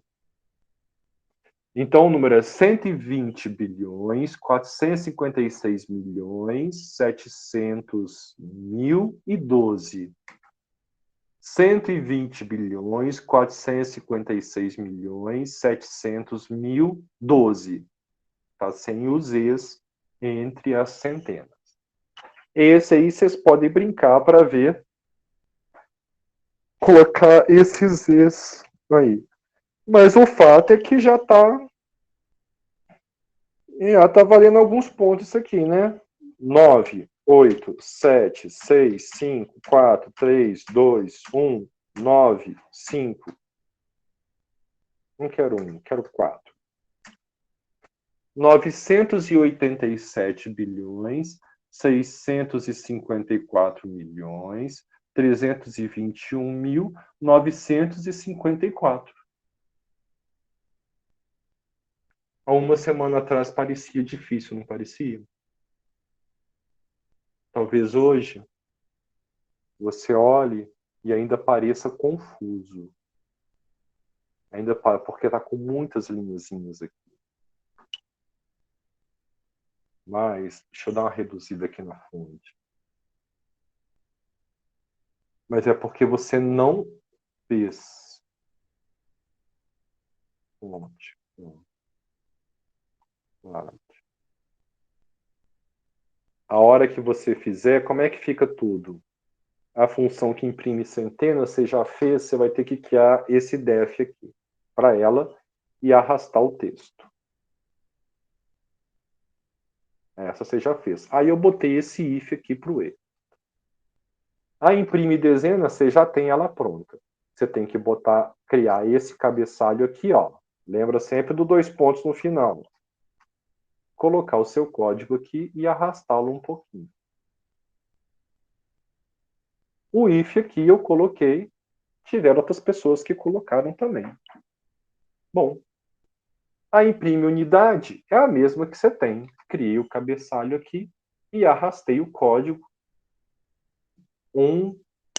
Então, o número é 120 bilhões, 456 milhões, 700 mil e 12. 120 bilhões, 456 milhões, 700 mil, 12. Tá sem os Zs entre as centenas. Esse aí vocês podem brincar para ver. Colocar esses Zs aí. Mas o fato é que já tá valendo alguns pontos isso aqui, né? 9, 8, 7, 6, 5, 4, 3, 2, 1, 9, 5. Não quero 1, quero 4. 987 bilhões, 654 milhões, 321.954. Há uma semana atrás parecia difícil, não parecia? Talvez hoje você olhe e ainda pareça confuso. Ainda porque está com muitas linhazinhas aqui. Mas, deixa eu dar uma reduzida aqui na fonte. Mas é porque você não fez. Fonte. A hora que você fizer, como é que fica tudo? A função que imprime centena, você já fez, você vai ter que criar esse def aqui para ela e arrastar o texto. Essa você já fez. Aí eu botei esse if aqui para o E. A imprime dezena, você já tem ela pronta. Você tem que criar esse cabeçalho aqui, ó. Lembra sempre do 2 pontos no final. Colocar o seu código aqui e arrastá-lo um pouquinho. O if aqui eu coloquei, tiveram outras pessoas que colocaram também. Bom, a imprime unidade é a mesma que você tem. Criei o cabeçalho aqui e arrastei o código.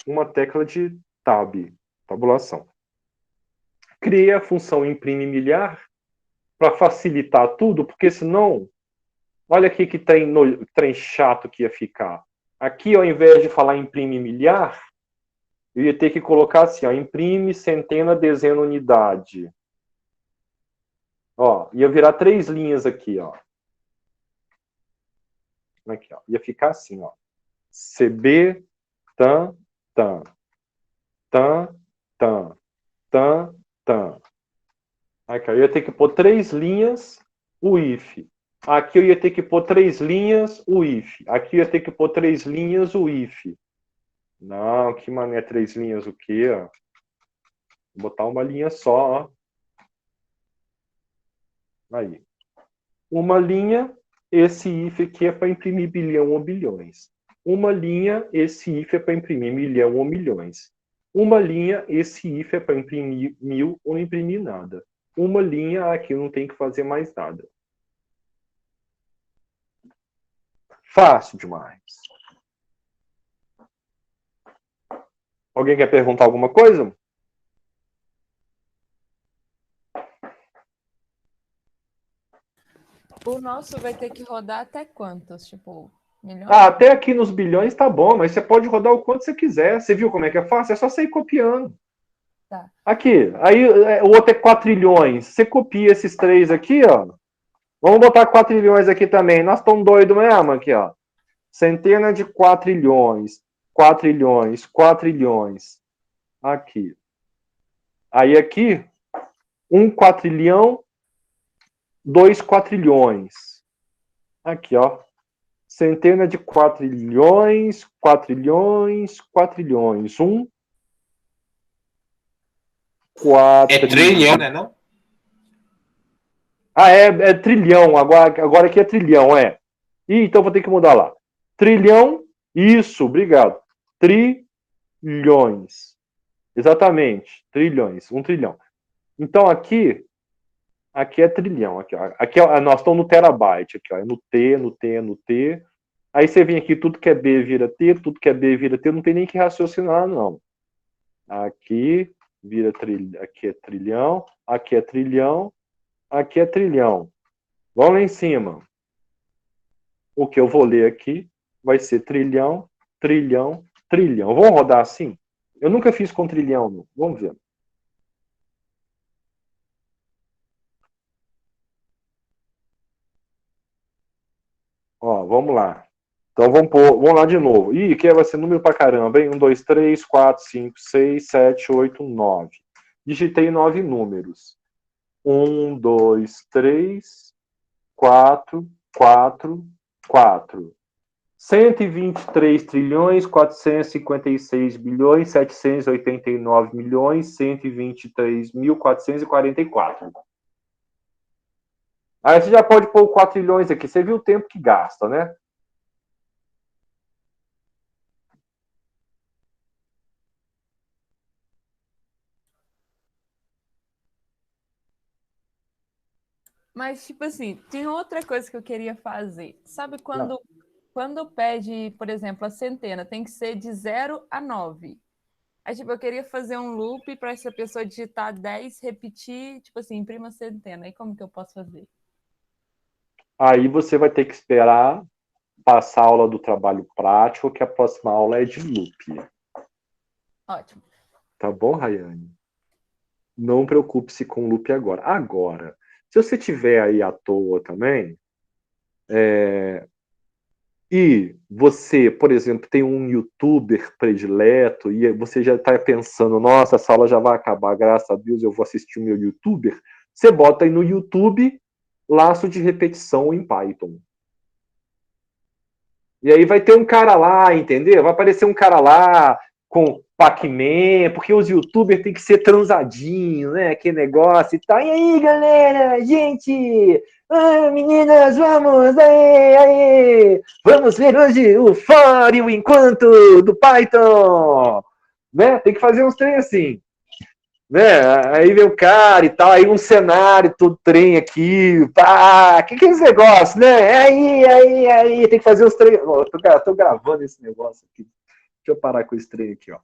Uma tecla de tab, tabulação. Criei a função imprime milhar para facilitar tudo, porque senão, olha aqui que trem chato que ia ficar. Aqui, ao invés de falar imprime milhar, eu ia ter que colocar assim, ó, imprime centena, dezena, unidade. Ó, ia virar 3 linhas aqui, ó. Aqui, ó. Ia ficar assim, ó. CB, tan, tan. Tan, tan. Tan, tan. Aqui, eu ia ter que pôr 3 linhas, o if. Aqui eu ia ter que pôr 3 linhas, o if. Aqui eu ia ter que pôr 3 linhas, o if. Não, que mané 3 linhas o quê? Ó? Vou botar uma linha só, ó. Aí. Uma linha, esse if aqui é para imprimir bilhão ou bilhões. Uma linha, esse if é para imprimir milhão ou milhões. Uma linha, esse if é para imprimir 1000 ou não imprimir nada. Uma linha, aqui não tem que fazer mais nada. Fácil demais. Alguém quer perguntar alguma coisa?
O nosso vai ter que rodar até quantos? Tipo, milhões?
Até aqui nos bilhões tá bom, mas você pode rodar o quanto você quiser. Você viu como é que é fácil? É só você ir copiando.
Tá.
Aqui, aí o outro é 4 trilhões. Você copia esses 3 aqui, ó. Vamos botar 4 trilhões aqui também. Nós estamos doidos mesmo aqui, ó. Centena de 4 trilhões. 4 trilhões, 4 trilhões. Aqui. Aí aqui, 1 quatrilhão, 2 quatrilhões. Aqui, ó. Centena de 4 trilhões, 4 trilhões, 4 trilhões. 1, 4...
É trilhão, né, não?
É trilhão. Agora aqui é trilhão, é. Então vou ter que mudar lá. Trilhão, isso, obrigado. Trilhões. Exatamente, trilhões, 1 trilhão. Então aqui é trilhão. Aqui, ó. Nós estamos no terabyte. Aqui, ó. É no T, no T, no T. Aí você vem aqui, tudo que é B vira T, tudo que é B vira T, não tem nem que raciocinar, não. Aqui vira trilhão, aqui é trilhão, aqui é trilhão, aqui é trilhão. Vamos lá em cima. O que eu vou ler aqui vai ser trilhão, trilhão, trilhão. Vamos rodar assim? Eu nunca fiz com trilhão, não. Vamos ver. Ó, vamos lá. Então vamos lá de novo. Ih, aqui vai ser número pra caramba, hein? 1, 2, 3, 4, 5, 6, 7, 8, 9. Digitei 9 números. 1, 2, 3, 4, 4, 4. 123 trilhões, 456 bilhões, 789 milhões, 123.444. Aí você já pode pôr 4 trilhões aqui. Você viu o tempo que gasta, né?
Mas, tipo assim, tem outra coisa que eu queria fazer. Sabe quando pede, por exemplo, a centena, tem que ser de 0 a 9. Aí, tipo, eu queria fazer um loop para essa pessoa digitar 10, repetir, tipo assim, imprima a centena. Aí como que eu posso fazer?
Aí você vai ter que esperar passar a aula do trabalho prático, que a próxima aula é de loop.
Ótimo.
Tá bom, Rayane? Não preocupe-se com o loop agora. Agora, se você tiver aí à toa também, e você, por exemplo, tem um youtuber predileto e você já está pensando, nossa, essa aula já vai acabar, graças a Deus eu vou assistir o meu youtuber, você bota aí no YouTube laço de repetição em Python. E aí vai ter um cara lá, entendeu? Vai aparecer um cara lá com Pac-Man, porque os youtubers tem que ser transadinho, né? Que negócio e tal. E aí, galera, gente, meninas, vamos, aí, vamos ver hoje o for e o enquanto do Python, né? Tem que fazer uns trem assim, né? Aí vem o cara e tal, aí um cenário todo trem aqui, pá, que é esse negócio, né? Aí, tem que fazer os trem. Ó, tô gravando esse negócio aqui. Deixa eu parar com esse trem aqui, ó.